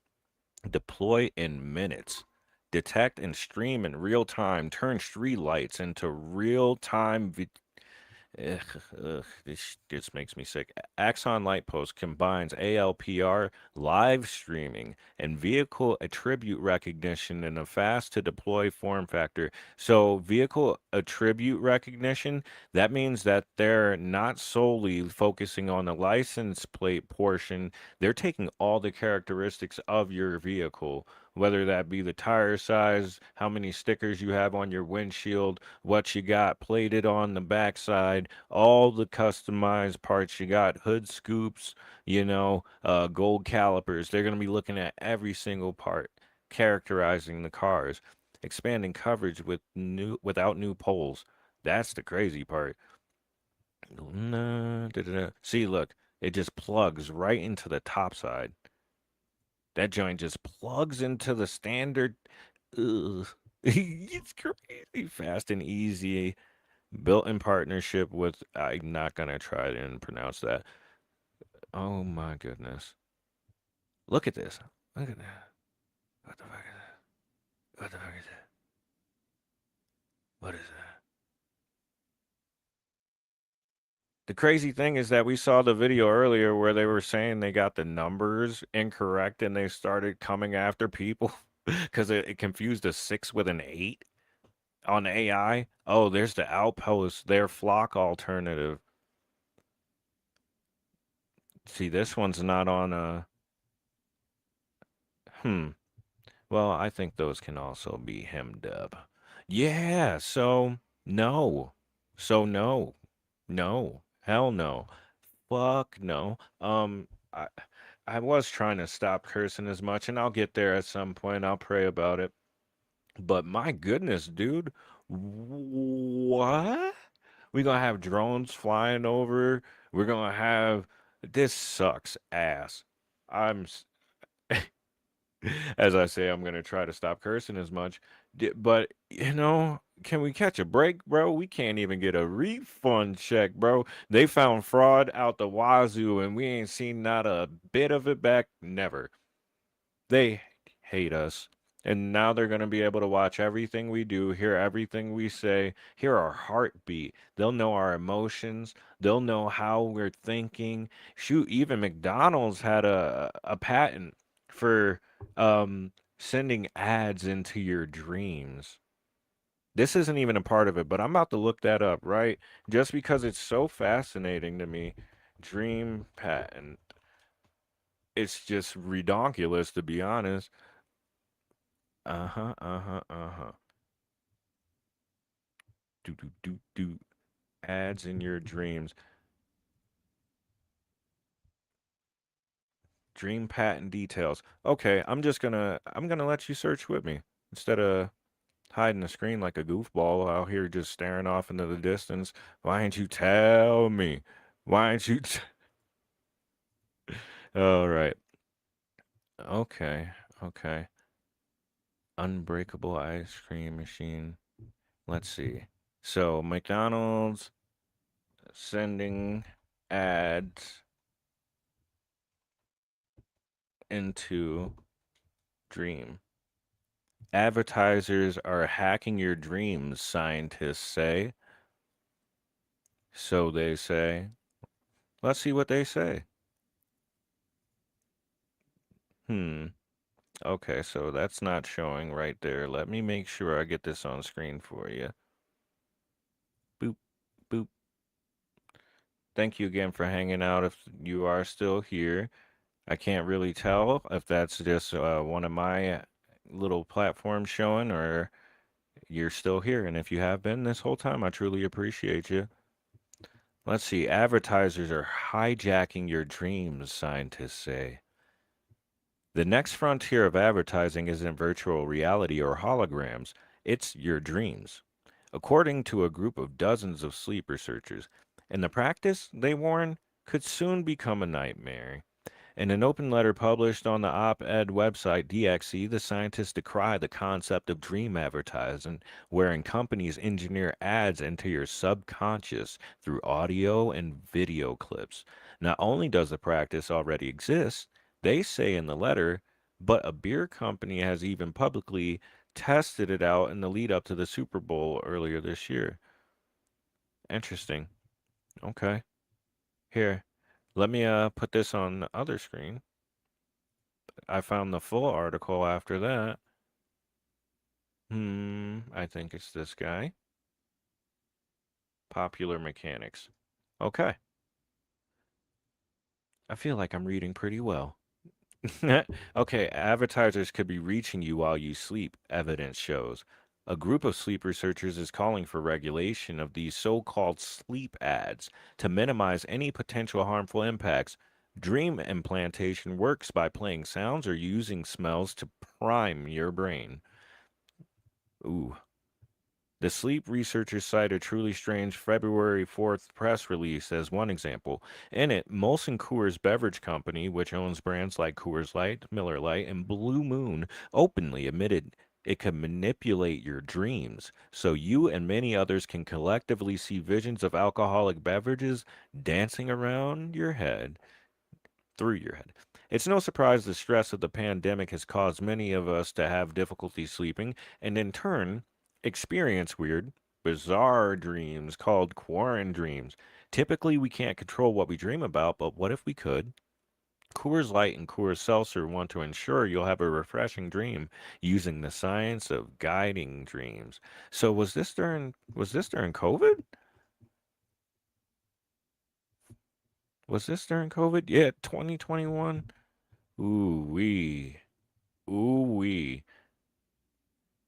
A: Deploy in minutes. Detect and stream in real time. Turn street lights into real time. This makes me sick. Axon Lightpost combines ALPR, live streaming, and vehicle attribute recognition in a fast to deploy form factor. So, vehicle attribute recognition, that means that they're not solely focusing on the license plate portion, they're taking all the characteristics of your vehicle, whether that be the tire size, how many stickers you have on your windshield, what you got plated on the backside, all the customized parts you got, hood scoops, gold calipers. They're going to be looking at every single part. characterizing the cars, expanding coverage without new poles. That's the crazy part. See, look, it just plugs right into the top side. That joint just plugs into the standard. Ugh. It's crazy fast and easy. Built in partnership with. I'm not gonna try and pronounce that. Oh my goodness. Look at this. Look at that. What the fuck is that? What the fuck is that? What is that? The crazy thing is that we saw the video earlier where they were saying they got the numbers incorrect and they started coming after people because it confused a 6 with an 8 on AI. Oh, there's the outpost, their flock alternative. See, this one's not on a. Well, I think those can also be hemmed up. Yeah, so no. So no. No. Hell no. Fuck no. I was trying to stop cursing as much, and I'll get there at some point. I'll pray about it. But my goodness, dude, what? We're gonna have drones flying over. We're gonna have this sucks ass. I'm as I say, I'm gonna try to stop cursing as much. But can we catch a break, bro? We can't even get a refund check, bro. They found fraud out the wazoo, and we ain't seen not a bit of it back. Never. They hate us. And now they're going to be able to watch everything we do, hear everything we say, hear our heartbeat. They'll know our emotions. They'll know how we're thinking. Shoot, even McDonald's had a patent for sending ads into your dreams. This isn't even a part of it, but I'm about to look that up, right? Just because it's so fascinating to me. Dream patent. It's just redonkulous, to be honest. Do. Ads in your dreams. Dream patent details. Okay, I'm gonna let you search with me instead of hiding the screen like a goofball out here just staring off into the distance. Why didn't you tell me? Why didn't you? All right. Okay. Unbreakable ice cream machine. Let's see. So McDonald's sending ads into dream. Advertisers are hacking your dreams, scientists say. So they say. Let's see what they say. Okay, so that's not showing right there. Let me make sure I get this on screen for you. Boop, boop. Thank you again for hanging out if you are still here. I can't really tell if that's just one of my little platforms showing or you're still here. And if you have been this whole time, I truly appreciate you. Let's see. Advertisers are hijacking your dreams, scientists say. The next frontier of advertising isn't virtual reality or holograms. It's your dreams. According to a group of dozens of sleep researchers, and the practice, they warn, could soon become a nightmare. In an open letter published on the op-ed website DXE, the scientists decry the concept of dream advertising, wherein companies engineer ads into your subconscious through audio and video clips. Not only does the practice already exist, they say in the letter, but a beer company has even publicly tested it out in the lead up to the Super Bowl earlier this year. Interesting. Okay. Here, let me put this on the other screen. I found the full article after that. I think it's this guy. Popular Mechanics. Okay. I feel like I'm reading pretty well. Okay, advertisers could be reaching you while you sleep, evidence shows. A group of sleep researchers is calling for regulation of these so-called sleep ads to minimize any potential harmful impacts. Dream implantation works by playing sounds or using smells to prime your brain. Ooh. The sleep researchers cite a truly strange February 4th press release as one example. In it, Molson Coors Beverage Company, which owns brands like Coors Light, Miller Lite, and Blue Moon, openly admitted it can manipulate your dreams so you and many others can collectively see visions of alcoholic beverages dancing around your head, through your head. It's no surprise the stress of the pandemic has caused many of us to have difficulty sleeping and in turn experience weird, bizarre dreams called quarantine dreams. Typically, we can't control what we dream about, but what if we could? Coors Light and Coors Seltzer want to ensure you'll have a refreshing dream using the science of guiding dreams. So was this during COVID? Was this during COVID? Yeah, 2021. Ooh wee. Ooh wee.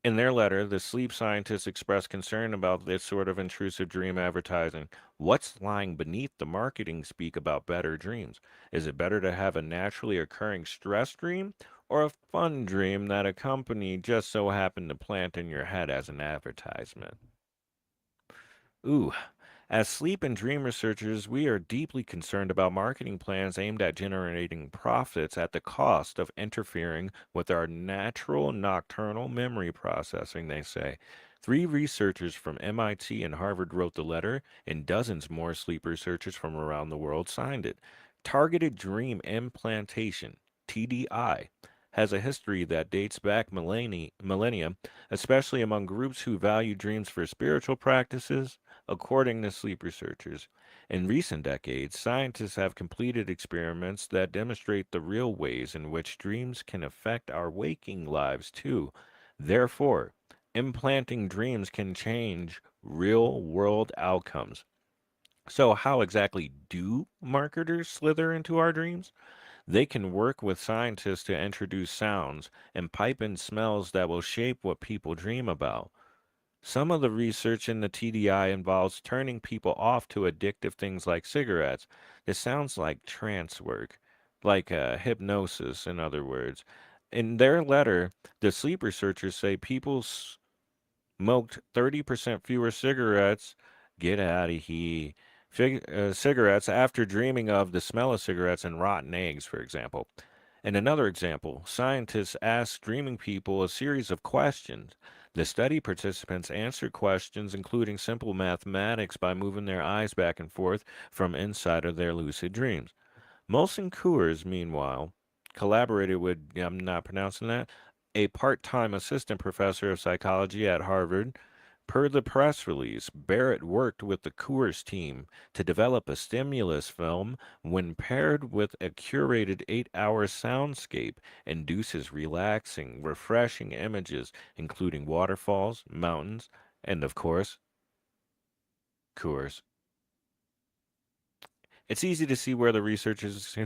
A: In their letter, the sleep scientists expressed concern about this sort of intrusive dream advertising. What's lying beneath the marketing speak about better dreams? Is it better to have a naturally occurring stress dream or a fun dream that a company just so happened to plant in your head as an advertisement? Ooh. As sleep and dream researchers, we are deeply concerned about marketing plans aimed at generating profits at the cost of interfering with our natural nocturnal memory processing, they say. Three researchers from MIT and Harvard wrote the letter, and dozens more sleep researchers from around the world signed it. Targeted dream implantation, TDI, has a history that dates back millennia, especially among groups who value dreams for spiritual practices. According to sleep researchers, in recent decades, scientists have completed experiments that demonstrate the real ways in which dreams can affect our waking lives, too. Therefore, implanting dreams can change real world outcomes. So, how exactly do marketers slither into our dreams? They can work with scientists to introduce sounds and pipe in smells that will shape what people dream about. Some of the research in the TDI involves turning people off to addictive things like cigarettes. This sounds like trance work, like hypnosis, in other words. In their letter, the sleep researchers say people smoked 30% fewer cigarettes. Get out of here. Cigarettes after dreaming of the smell of cigarettes and rotten eggs, for example. In another example, scientists asked dreaming people a series of questions. The study participants answered questions including simple mathematics by moving their eyes back and forth from inside of their lucid dreams. Molson Coors, meanwhile, collaborated with, I'm not pronouncing that, a part time assistant professor of psychology at Harvard. Per the press release, Barrett worked with the Coors team to develop a stimulus film when paired with a curated 8-hour soundscape induces relaxing, refreshing images, including waterfalls, mountains, and of course, Coors. It's easy to see where the researchers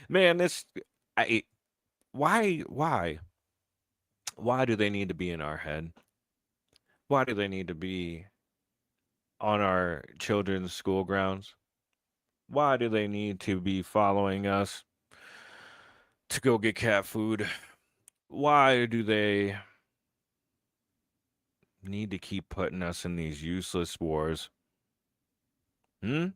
A: man, I why do they need to be in our head? Why do they need to be on our children's school grounds? Why do they need to be following us to go get cat food? Why do they need to keep putting us in these useless wars? All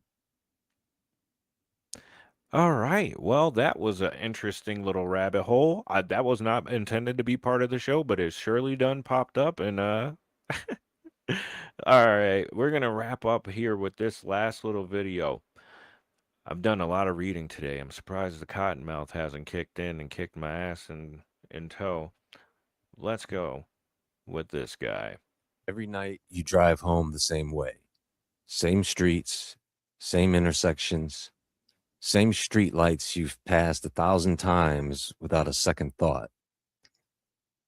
A: right. Well, that was an interesting little rabbit hole. That was not intended to be part of the show, but it surely done popped up. And all right, we're gonna wrap up here with this last little video. I've done a lot of reading today. I'm surprised the cottonmouth hasn't kicked in and kicked my ass in tow. Let's go with this guy.
C: Every night you drive home the same way. Same streets, same intersections, same street lights you've passed 1,000 times without a second thought.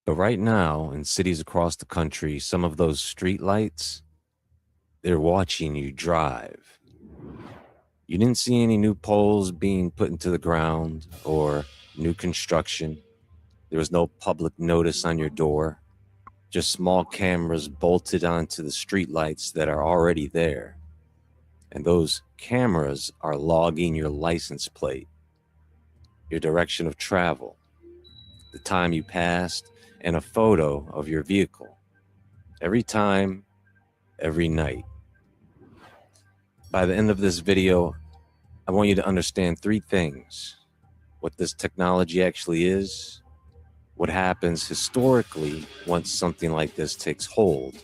C: But right now, in cities across the country, some of those street lights, they're watching you drive. You didn't see any new poles being put into the ground or new construction. There was no public notice on your door, just small cameras bolted onto the streetlights that are already there. And those cameras are logging your license plate, your direction of travel, the time you passed, and a photo of your vehicle. Every time, every night. By the end of this video, I want you to understand 3 things: what this technology actually is, what happens historically once something like this takes hold,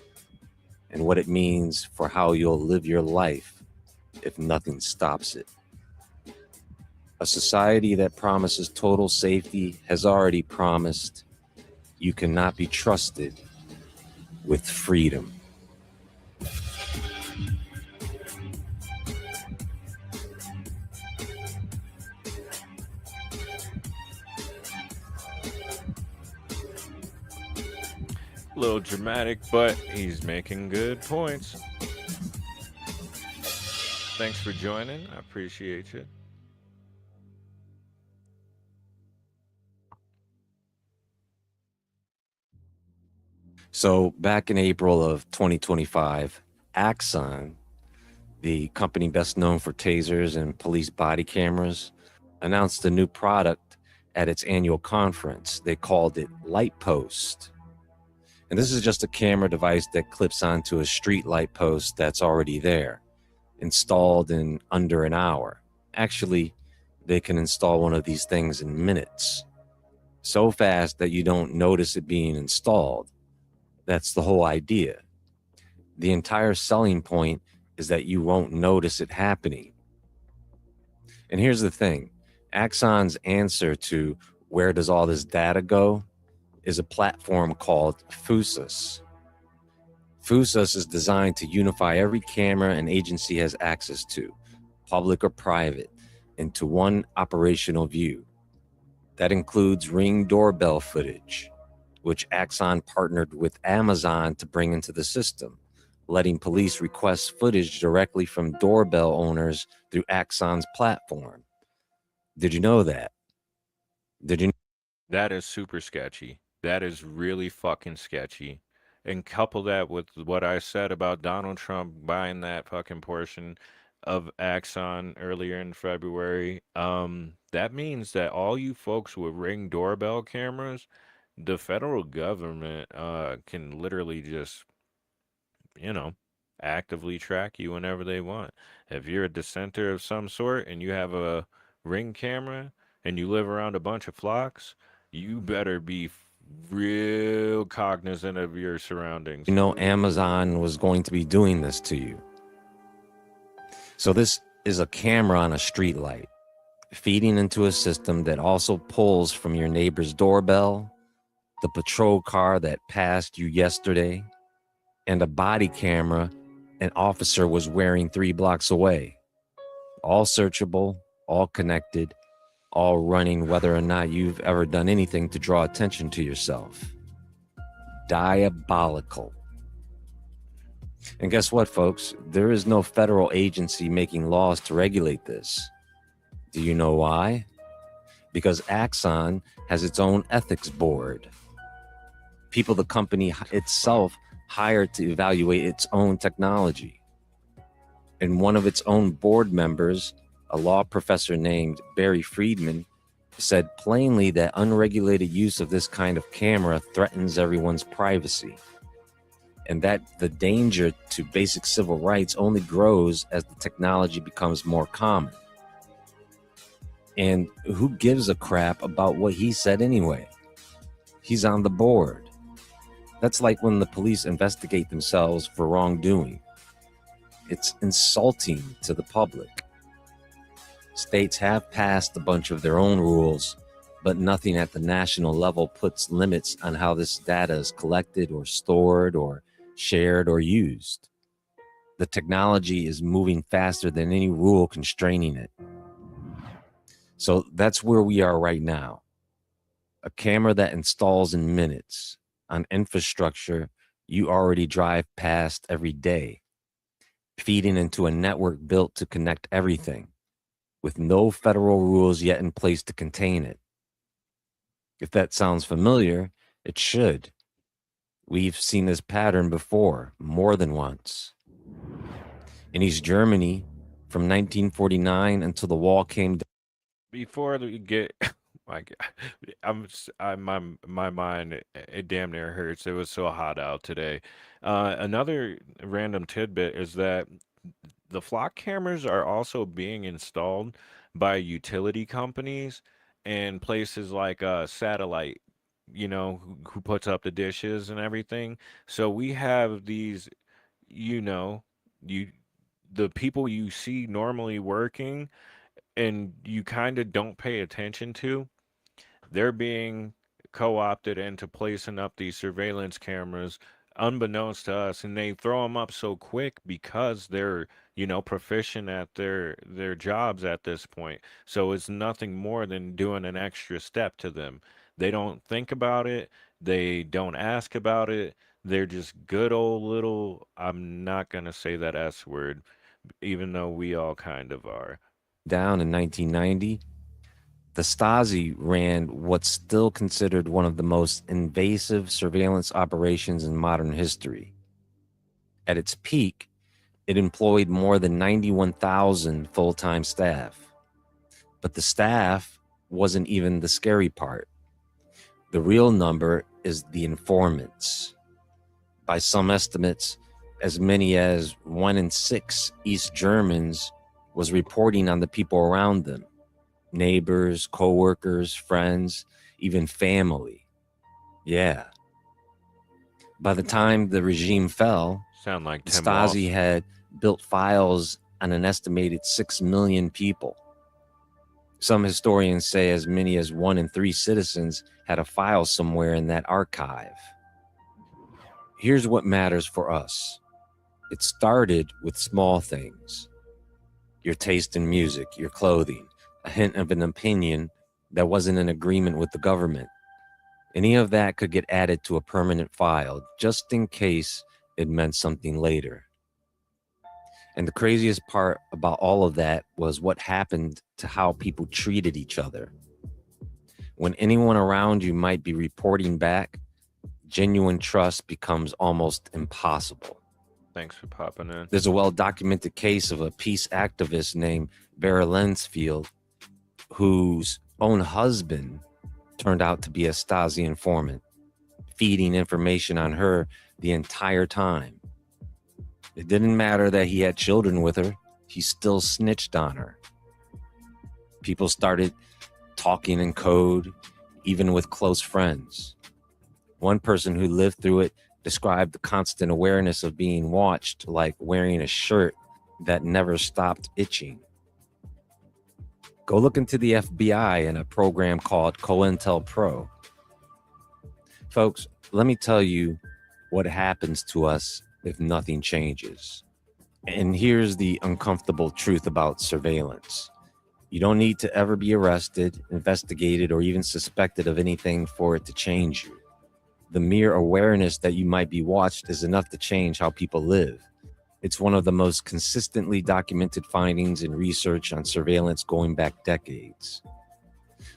C: and what it means for how you'll live your life if nothing stops it. A society that promises total safety has already promised you cannot be trusted with freedom.
A: A little dramatic, but he's making good points. Thanks for joining. I appreciate you.
C: So back in April of 2025, Axon, the company best known for tasers and police body cameras, announced a new product at its annual conference. They called it Light Post. And this is just a camera device that clips onto a street light post that's already there, installed in under an hour. Actually, they can install one of these things in minutes, so fast that you don't notice it being installed. That's the whole idea. The entire selling point is that you won't notice it happening. And here's the thing. Axon's answer to where does all this data go is a platform called Fusus. Fusus is designed to unify every camera an agency has access to, public or private, into one operational view. That includes Ring doorbell footage, which Axon partnered with Amazon to bring into the system, letting police request footage directly from doorbell owners through Axon's platform. Did you know that?
A: That is super sketchy. That is really fucking sketchy. And couple that with what I said about Donald Trump buying that fucking portion of Axon earlier in February. That means that all you folks with Ring doorbell cameras, the federal government can literally just, you know, actively track you whenever they want. If you're a dissenter of some sort and you have a Ring camera and you live around a bunch of flocks, you better be real cognizant of your surroundings.
C: You know, Amazon was going to be doing this to you. So this is a camera on a street light, feeding into a system that also pulls from your neighbor's doorbell, the patrol car that passed you yesterday, and a body camera an officer was wearing 3 blocks away. All searchable, all connected, all running whether or not you've ever done anything to draw attention to yourself. Diabolical. And guess what, folks? There is no federal agency making laws to regulate this. Do you know why? Because Axon has its own ethics board. People the company itself hired to evaluate its own technology. And one of its own board members, a law professor named Barry Friedman, said plainly that unregulated use of this kind of camera threatens everyone's privacy, and that the danger to basic civil rights only grows as the technology becomes more common. And who gives a crap about what he said anyway? He's on the board. That's like when the police investigate themselves for wrongdoing. It's insulting to the public. States have passed a bunch of their own rules, but nothing at the national level puts limits on how this data is collected or stored or shared or used. The technology is moving faster than any rule constraining it. So that's where we are right now. A camera that installs in minutes on infrastructure you already drive past every day, feeding into a network built to connect everything, with no federal rules yet in place to contain it. If that sounds familiar, it should. We've seen this pattern before, more than once. In East Germany, from 1949 until the wall came down.
A: Before we get, my God, my mind, it damn near hurts. It was so hot out today. Another random tidbit is that the flock cameras are also being installed by utility companies and places like Satellite, who puts up the dishes and everything. So we have these, you know, you the people you see normally working and you kind of don't pay attention to, they're being co-opted into placing up these surveillance cameras unbeknownst to us, and they throw them up so quick because they're proficient at their jobs at this point. So it's nothing more than doing an extra step to them. They don't think about it, they don't ask about it, they're just good old little, I'm not going to say that S word, even though we all kind of are.
C: Down in 1990, the Stasi ran what's still considered one of the most invasive surveillance operations in modern history. At its peak, it employed more than 91,000 full-time staff. But the staff wasn't even the scary part. The real number is the informants. By some estimates, as many as 1 in 6 East Germans was reporting on the people around them. Neighbors, co-workers, friends, even family. Yeah. By the time the regime fell,
A: Sound like
C: the
A: Tim
C: Stasi
A: Walsh.
C: had built files on an estimated 6 million people. Some historians say as many as 1 in 3 citizens had a file somewhere in that archive. Here's what matters for us. It started with small things. Your taste in music, your clothing, a hint of an opinion that wasn't in agreement with the government. Any of that could get added to a permanent file, just in case it meant something later. And the craziest part about all of that was what happened to how people treated each other. When anyone around you might be reporting back, genuine trust becomes almost impossible.
A: Thanks for popping in.
C: There's a well-documented case of a peace activist named Vera Lensfield, whose own husband turned out to be a Stasi informant, feeding information on her the entire time. It didn't matter that he had children with her, he still snitched on her. People started talking in code, even with close friends. One person who lived through it described the constant awareness of being watched like wearing a shirt that never stopped itching. Go look into the FBI in a program called COINTELPRO. Folks, let me tell you what happens to us if nothing changes. And here's the uncomfortable truth about surveillance. You don't need to ever be arrested, investigated, or even suspected of anything for it to change you. The mere awareness that you might be watched is enough to change how people live. It's one of the most consistently documented findings in research on surveillance going back decades.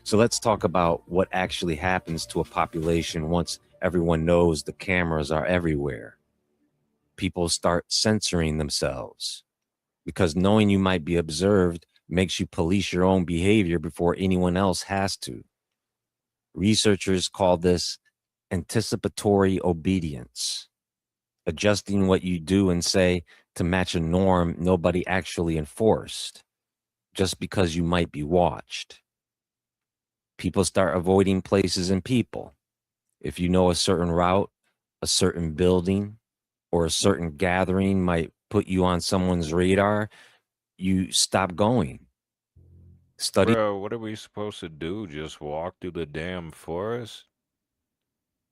C: So let's talk about what actually happens to a population once everyone knows the cameras are everywhere. People start censoring themselves because knowing you might be observed makes you police your own behavior before anyone else has to. Researchers call this anticipatory obedience, adjusting what you do and say to match a norm nobody actually enforced, just because you might be watched. People start avoiding places and people. If you know a certain route, a certain building, or a certain gathering might put you on someone's radar, you stop going.
A: Bro, what are we supposed to do? Just walk through the damn forest?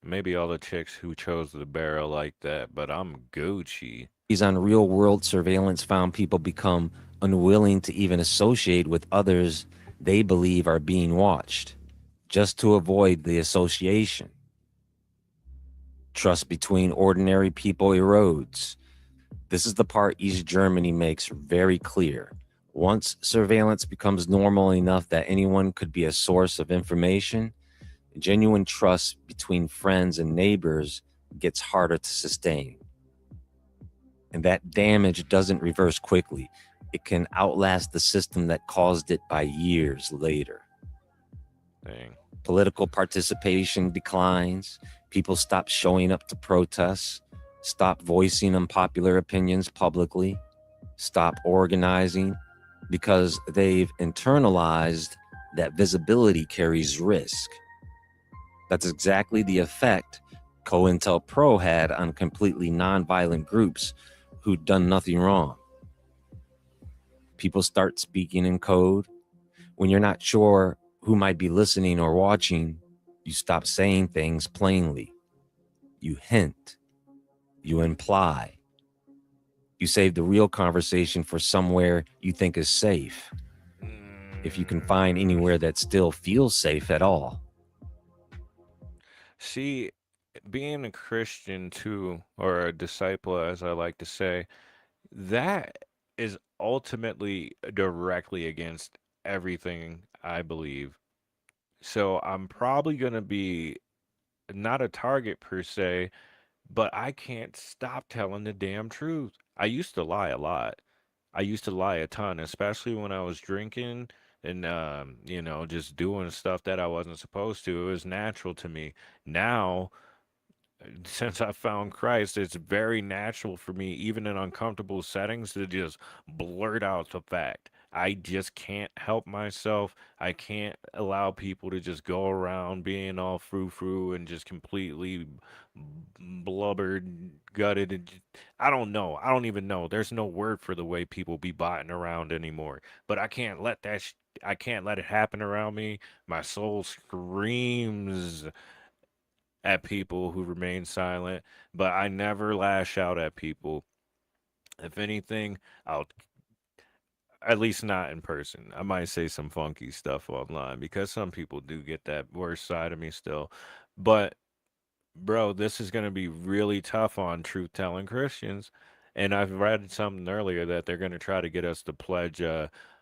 A: Maybe all the chicks who chose the barrel like that, but I'm Gucci.
C: On real-world surveillance found people become unwilling to even associate with others they believe are being watched, just to avoid the association. Trust between ordinary people erodes. This is the part East Germany makes very clear. Once surveillance becomes normal enough that anyone could be a source of information, genuine trust between friends and neighbors gets harder to sustain. And that damage doesn't reverse quickly. it can outlast the system that caused it by years later.
A: Dang.
C: Political participation declines. People stop showing up to protests, stop voicing unpopular opinions publicly, stop organizing, because they've internalized that visibility carries risk. That's exactly the effect COINTELPRO had on completely nonviolent groups who'd done nothing wrong. People start speaking in code. When you're not sure who might be listening or watching, you stop saying things plainly. You hint. You imply. You save the real conversation for somewhere you think is safe. If you can find anywhere that still feels safe at all.
A: See, being a Christian too, or a disciple, as I like to say, that is ultimately directly against everything I believe. So I'm probably going to be not a target per se, but I can't stop telling the damn truth. I used to lie a lot. I used to lie a ton, especially when I was drinking and just doing stuff that I wasn't supposed to. It was natural to me. Now, since I found Christ, it's very natural for me, even in uncomfortable settings, to just blurt out the fact. I just can't help myself. I can't allow people to just go around being all frou-frou and just completely blubbered, gutted. I don't know. I don't even know. There's no word for the way people be botting around anymore. But I can't let I can't let it happen around me. My soul screams at people who remain silent, but I never lash out at people. If anything, I'll at least not in person. I might say some funky stuff online because some people do get that worst side of me still. But bro, this is going to be really tough on truth-telling Christians. And I've read something earlier that they're going to try to get us to pledge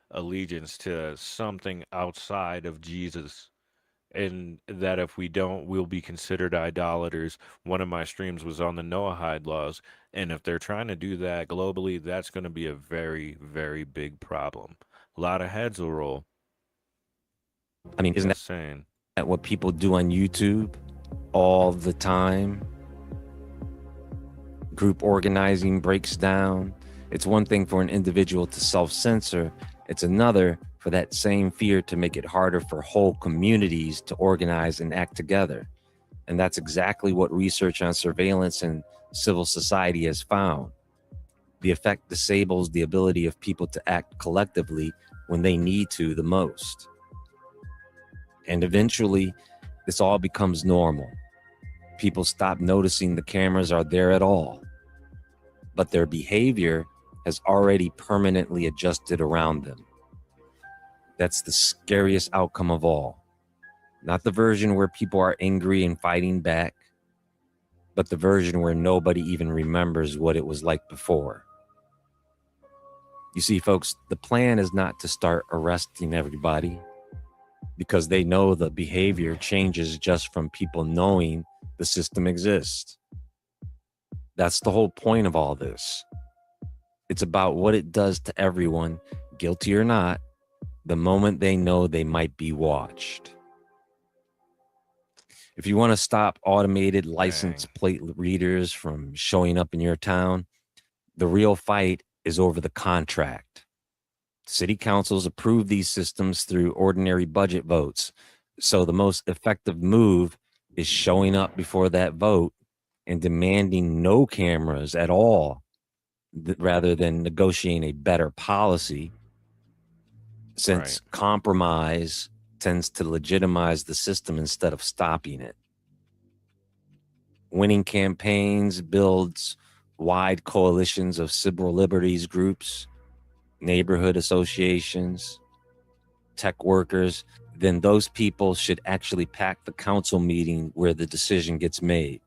A: allegiance to something outside of Jesus, and that if we don't, we'll be considered idolaters. One of my streams was on the Noahide laws, and if they're trying to do that globally, that's going to be a very, very big problem. A lot of heads will roll.
C: I mean, isn't
A: Just saying.
C: that what people do on YouTube all the time? Group organizing breaks down. It's one thing for an individual to self-censor. It's another for that same fear to make it harder for whole communities to organize and act together. And that's exactly what research on surveillance and civil society has found. The effect disables the ability of people to act collectively when they need to the most. And eventually, this all becomes normal. People stop noticing the cameras are there at all, but their behavior has already permanently adjusted around them. That's the scariest outcome of all. Not the version where people are angry and fighting back, but the version where nobody even remembers what it was like before. You see, folks, the plan is not to start arresting everybody, because they know the behavior changes just from people knowing the system exists. That's the whole point of all this. It's about what it does to everyone, guilty or not, the moment they know they might be watched. If you want to stop automated license plate readers from showing up in your town, the real fight is over the contract. City councils approve these systems through ordinary budget votes. So the most effective move is showing up before that vote and demanding no cameras at all, rather than negotiating a better policy, since compromise tends to legitimize the system instead of stopping it. Winning campaigns builds wide coalitions of civil liberties groups, neighborhood associations, tech workers. Then those people should actually pack the council meeting where the decision gets made,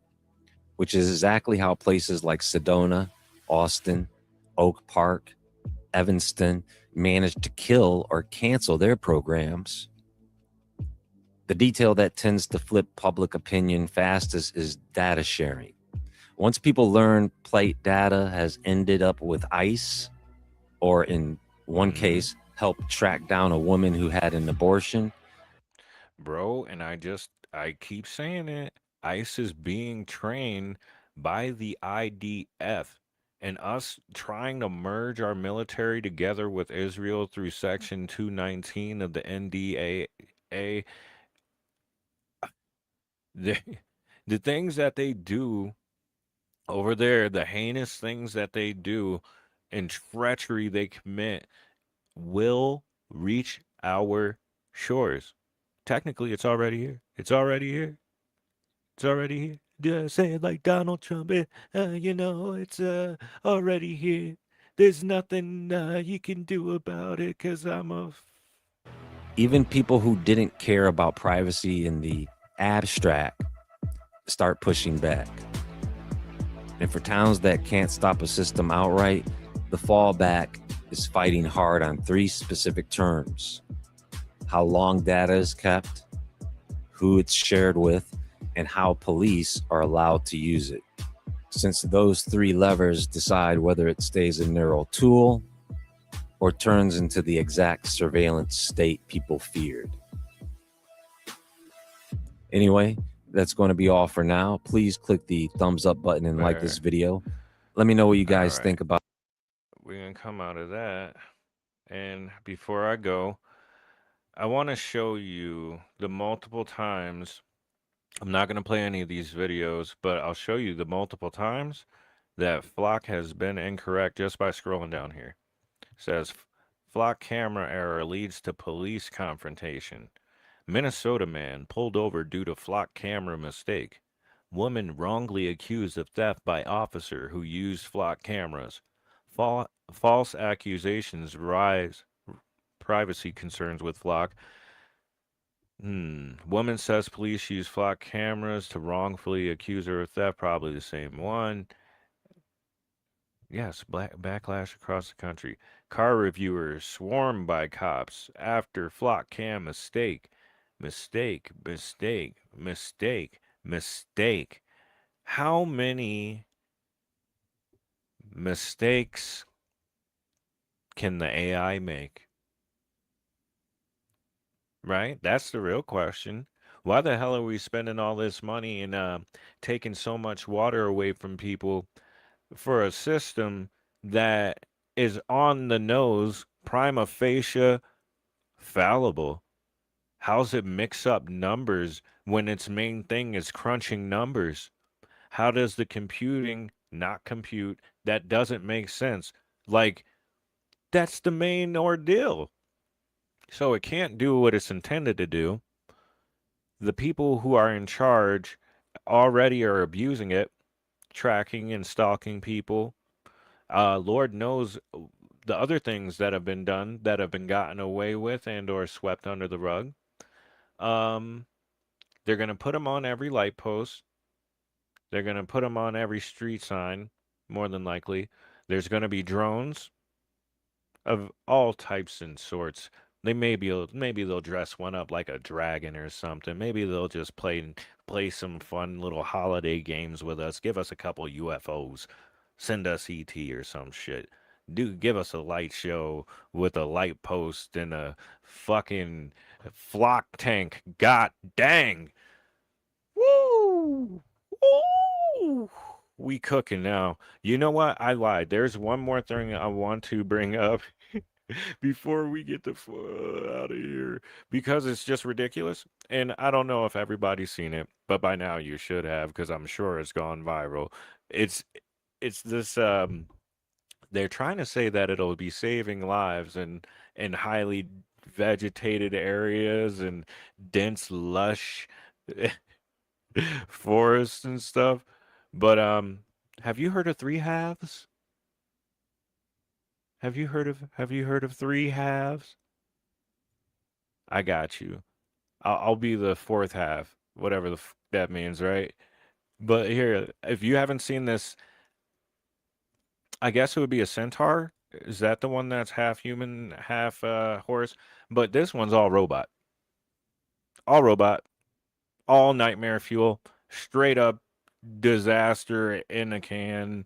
C: which is exactly how places like Sedona, Austin, Oak Park, Evanston managed to kill or cancel their programs. The detail that tends to flip public opinion fastest is data sharing. Once people learn plate data has ended up with ICE, or in One case helped track down a woman who had an abortion.
A: Bro, and I keep saying it. ICE is being trained by the IDF, and us trying to merge our military together with Israel through Section 219 of the NDAA. The, the things that they do over there, the heinous things that they do and treachery they commit will reach our shores. Technically, it's already here. It's already here. It's already here. Yeah, say it like Donald Trump. It's already here. There's nothing you can do about it because I'm a.
C: Even people who didn't care about privacy in the abstract start pushing back. And for towns that can't stop a system outright, the fallback is fighting hard on 3 specific terms: how long data is kept, who it's shared with, and how police are allowed to use it. Since those 3 levers decide whether it stays a neural tool or turns into the exact surveillance state people feared. Anyway, that's going to be all for now. Please click the thumbs up button and like this video. Let me know what you guys think about.
A: We're going to come out of that. And before I go, I want to show you the multiple times. I'm not going to play any of these videos, but I'll show you the multiple times that flock has been incorrect just by scrolling down here. It says flock camera error leads to police confrontation. Minnesota man pulled over due to flock camera mistake. Woman wrongly accused of theft by officer who used flock cameras. False accusations rise. Privacy concerns with flock. Woman says police use flock cameras to wrongfully accuse her of theft. Probably the same one. Yes, backlash across the country. Car reviewers swarmed by cops after flock cam mistake. Mistake. How many mistakes can the AI make? Right? That's the real question. Why the hell are we spending all this money and taking so much water away from people for a system that is on the nose, prima facie fallible? How's it mix up numbers when its main thing is crunching numbers? How does the computing not compute? That doesn't make sense. Like, that's the main ordeal. So it can't do what it's intended to do. The people who are in charge already are abusing it, tracking and stalking people. Lord knows the other things that have been done that have been gotten away with and or swept under the rug. They're going to put them on every light post. They're going to put them on every street sign, more than likely. There's going to be drones of all types and sorts. Maybe they'll dress one up like a dragon or something. Maybe they'll just play some fun little holiday games with us. Give us a couple UFOs. Send us ET or some shit. Give us a light show with a light post and a fucking flock tank. God dang. Woo! Woo! We cooking now. You know what? I lied. There's one more thing I want to bring up before we get the out of here, because it's just ridiculous. And I don't know if everybody's seen it, but by now you should have, because I'm sure it's gone viral. It's this they're trying to say that it'll be saving lives in highly vegetated areas and dense lush forests and stuff. But have you heard of 3 halves? Have you heard of 3 halves? I got you. I'll be the 4th half, whatever that means, right? But here, if you haven't seen this, I guess it would be a centaur. Is that the one that's half human, half horse? But this one's all robot. All robot. All nightmare fuel. Straight up disaster in a can.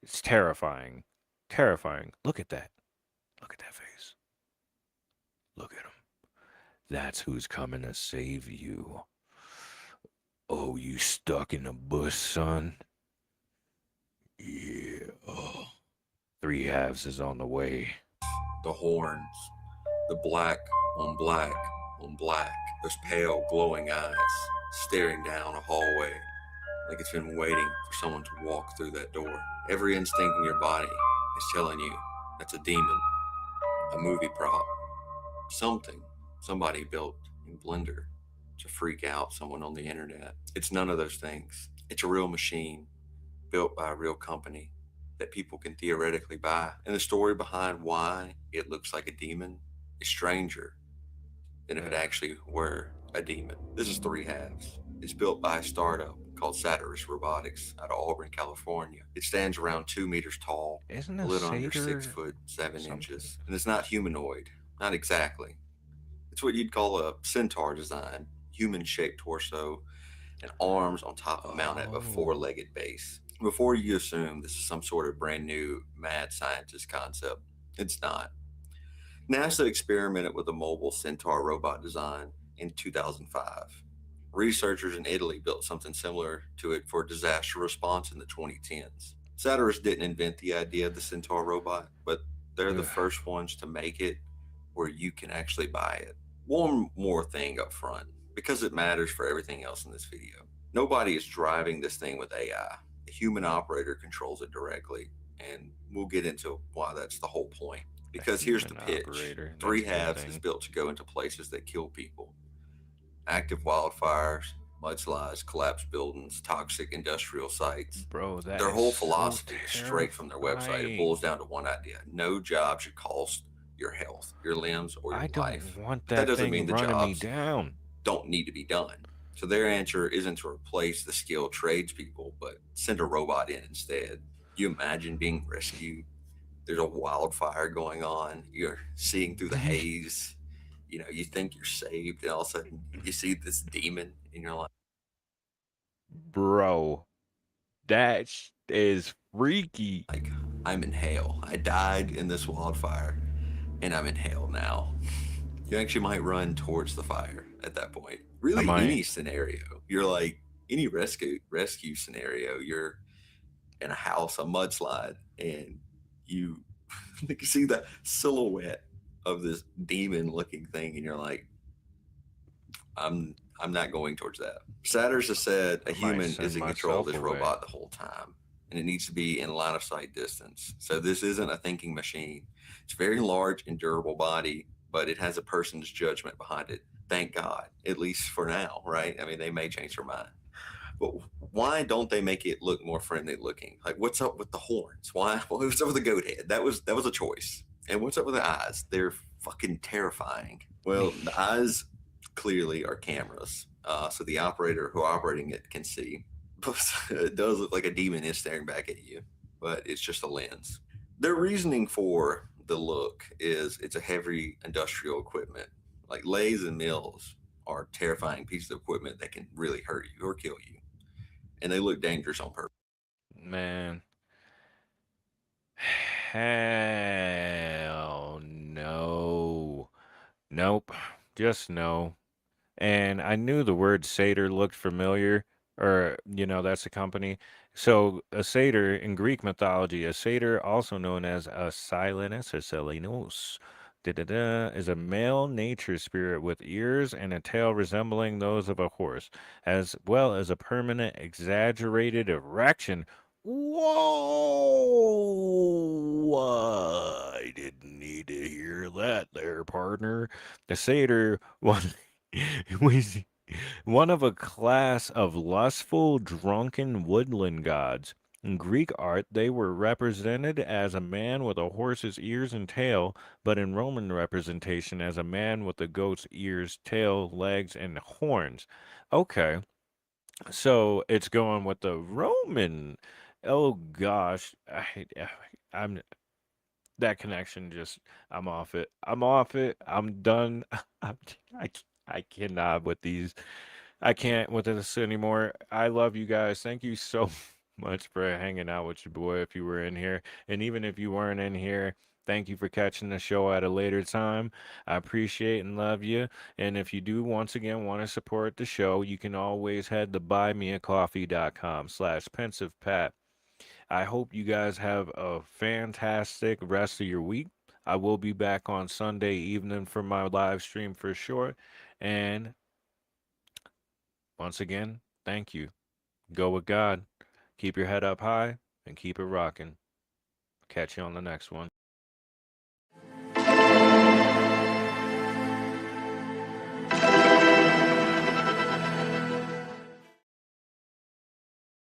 A: It's terrifying. Terrifying. Look at that. Look at that face. Look at him. That's who's coming to save you. Oh, you stuck in a bush, son? Yeah. Oh. 3 halves is on the way.
B: The horns, the black on black on black, those pale glowing eyes staring down a hallway like it's been waiting for someone to walk through that door. Every instinct in your body is telling you that's a demon, a movie prop, something somebody built in Blender to freak out someone on the internet. It's none of those things. It's a real machine built by a real company that people can theoretically buy. And the story behind why it looks like a demon is stranger than if it actually were a demon. This is 3 halves. It's built by a startup called Satirus Robotics out of Auburn, California. It stands around 2 meters tall,
A: Isn't
B: a
A: a
B: little under
A: satyr
B: 6 foot 7
A: something?
B: inches, and it's not humanoid, not exactly. It's what you'd call a centaur design, human-shaped torso and arms on top of mounted at a 4-legged base. Before you assume this is some sort of brand new mad scientist concept, it's not. NASA experimented with a mobile centaur robot design in 2005. Researchers in Italy built something similar to it for disaster response in the 2010s. Satirus didn't invent the idea of the centaur robot, but they're the first ones to make it where you can actually buy it. One more thing up front, because it matters for everything else in this video. Nobody is driving this thing with AI. A human operator controls it directly, and we'll get into why that's the whole point. Because here's the pitch. 3 halves is built to go into places that kill people. Active wildfires, mudslides, collapsed buildings, toxic industrial sites.
A: Bro, that
B: Their
A: is
B: whole
A: so
B: philosophy is straight from their website. It
A: terrifying.
B: boils down to one idea. No job should cost your health, your limbs, or your
A: I don't
B: life.
A: want
B: But
A: that
B: doesn't
A: thing
B: mean the
A: running me
B: jobs
A: down.
B: don't need to be done. So their answer isn't to replace the skilled tradespeople, but send a robot in instead. You imagine being rescued. There's a wildfire going on. You're seeing through the haze. You know, you think you're saved, and all of a sudden you see this demon, and you're like,
A: Bro, that is freaky.
B: I'm in hell. I died in this wildfire, and I'm in hell now. You actually might run towards the fire at that point. Really, any scenario. You're like, any rescue scenario, you're in a house, a mudslide, and you see the silhouette of this demon-looking thing, and you're like, I'm not going towards that. Satirus has said a human is in control of this robot the whole time, and it needs to be in line of sight distance. So this isn't a thinking machine. It's a very large and durable body, but it has a person's judgment behind it. Thank God, at least for now, right? I mean, they may change their mind. But why don't they make it look more friendly looking? Like, what's up with the horns? Why? Well, what's up with the goat head? That was a choice. And what's up with the eyes? They're fucking terrifying. Well, the eyes clearly are cameras, so the operator who operating it can see. It does look like a demon is staring back at you, but it's just a lens. Their reasoning for the look is it's a heavy industrial equipment. Like lathes and mills are terrifying pieces of equipment that can really hurt you or kill you, and they look dangerous on purpose.
A: Man. Hell no. Nope. Just no. And I knew the word satyr looked familiar, or, that's a company. So, a satyr in Greek mythology, a satyr, also known as a Silenus or Selenos, is a male nature spirit with ears and a tail resembling those of a horse, as well as a permanent exaggerated erection. Whoa! I didn't need to hear that there, partner. The satyr was one of a class of lustful, drunken woodland gods. In Greek art, they were represented as a man with a horse's ears and tail, but in Roman representation as a man with a goat's ears, tail, legs, and horns. Okay, so it's going with the Roman. Oh gosh, I'm that connection. Just I'm off it. I'm off it. I'm done. I cannot with these. I can't with this anymore. I love you guys. Thank you so much for hanging out with your boy if you were in here. And even if you weren't in here, Thank you for catching the show at a later time. I appreciate and love you. And if you do, once again, want to support the show, you can always head to buymeacoffee.com/PensivePat. I hope you guys have a fantastic rest of your week. I will be back on Sunday evening for my live stream for sure. And once again, thank you. Go with God. Keep your head up high and keep it rocking. Catch you on the next one.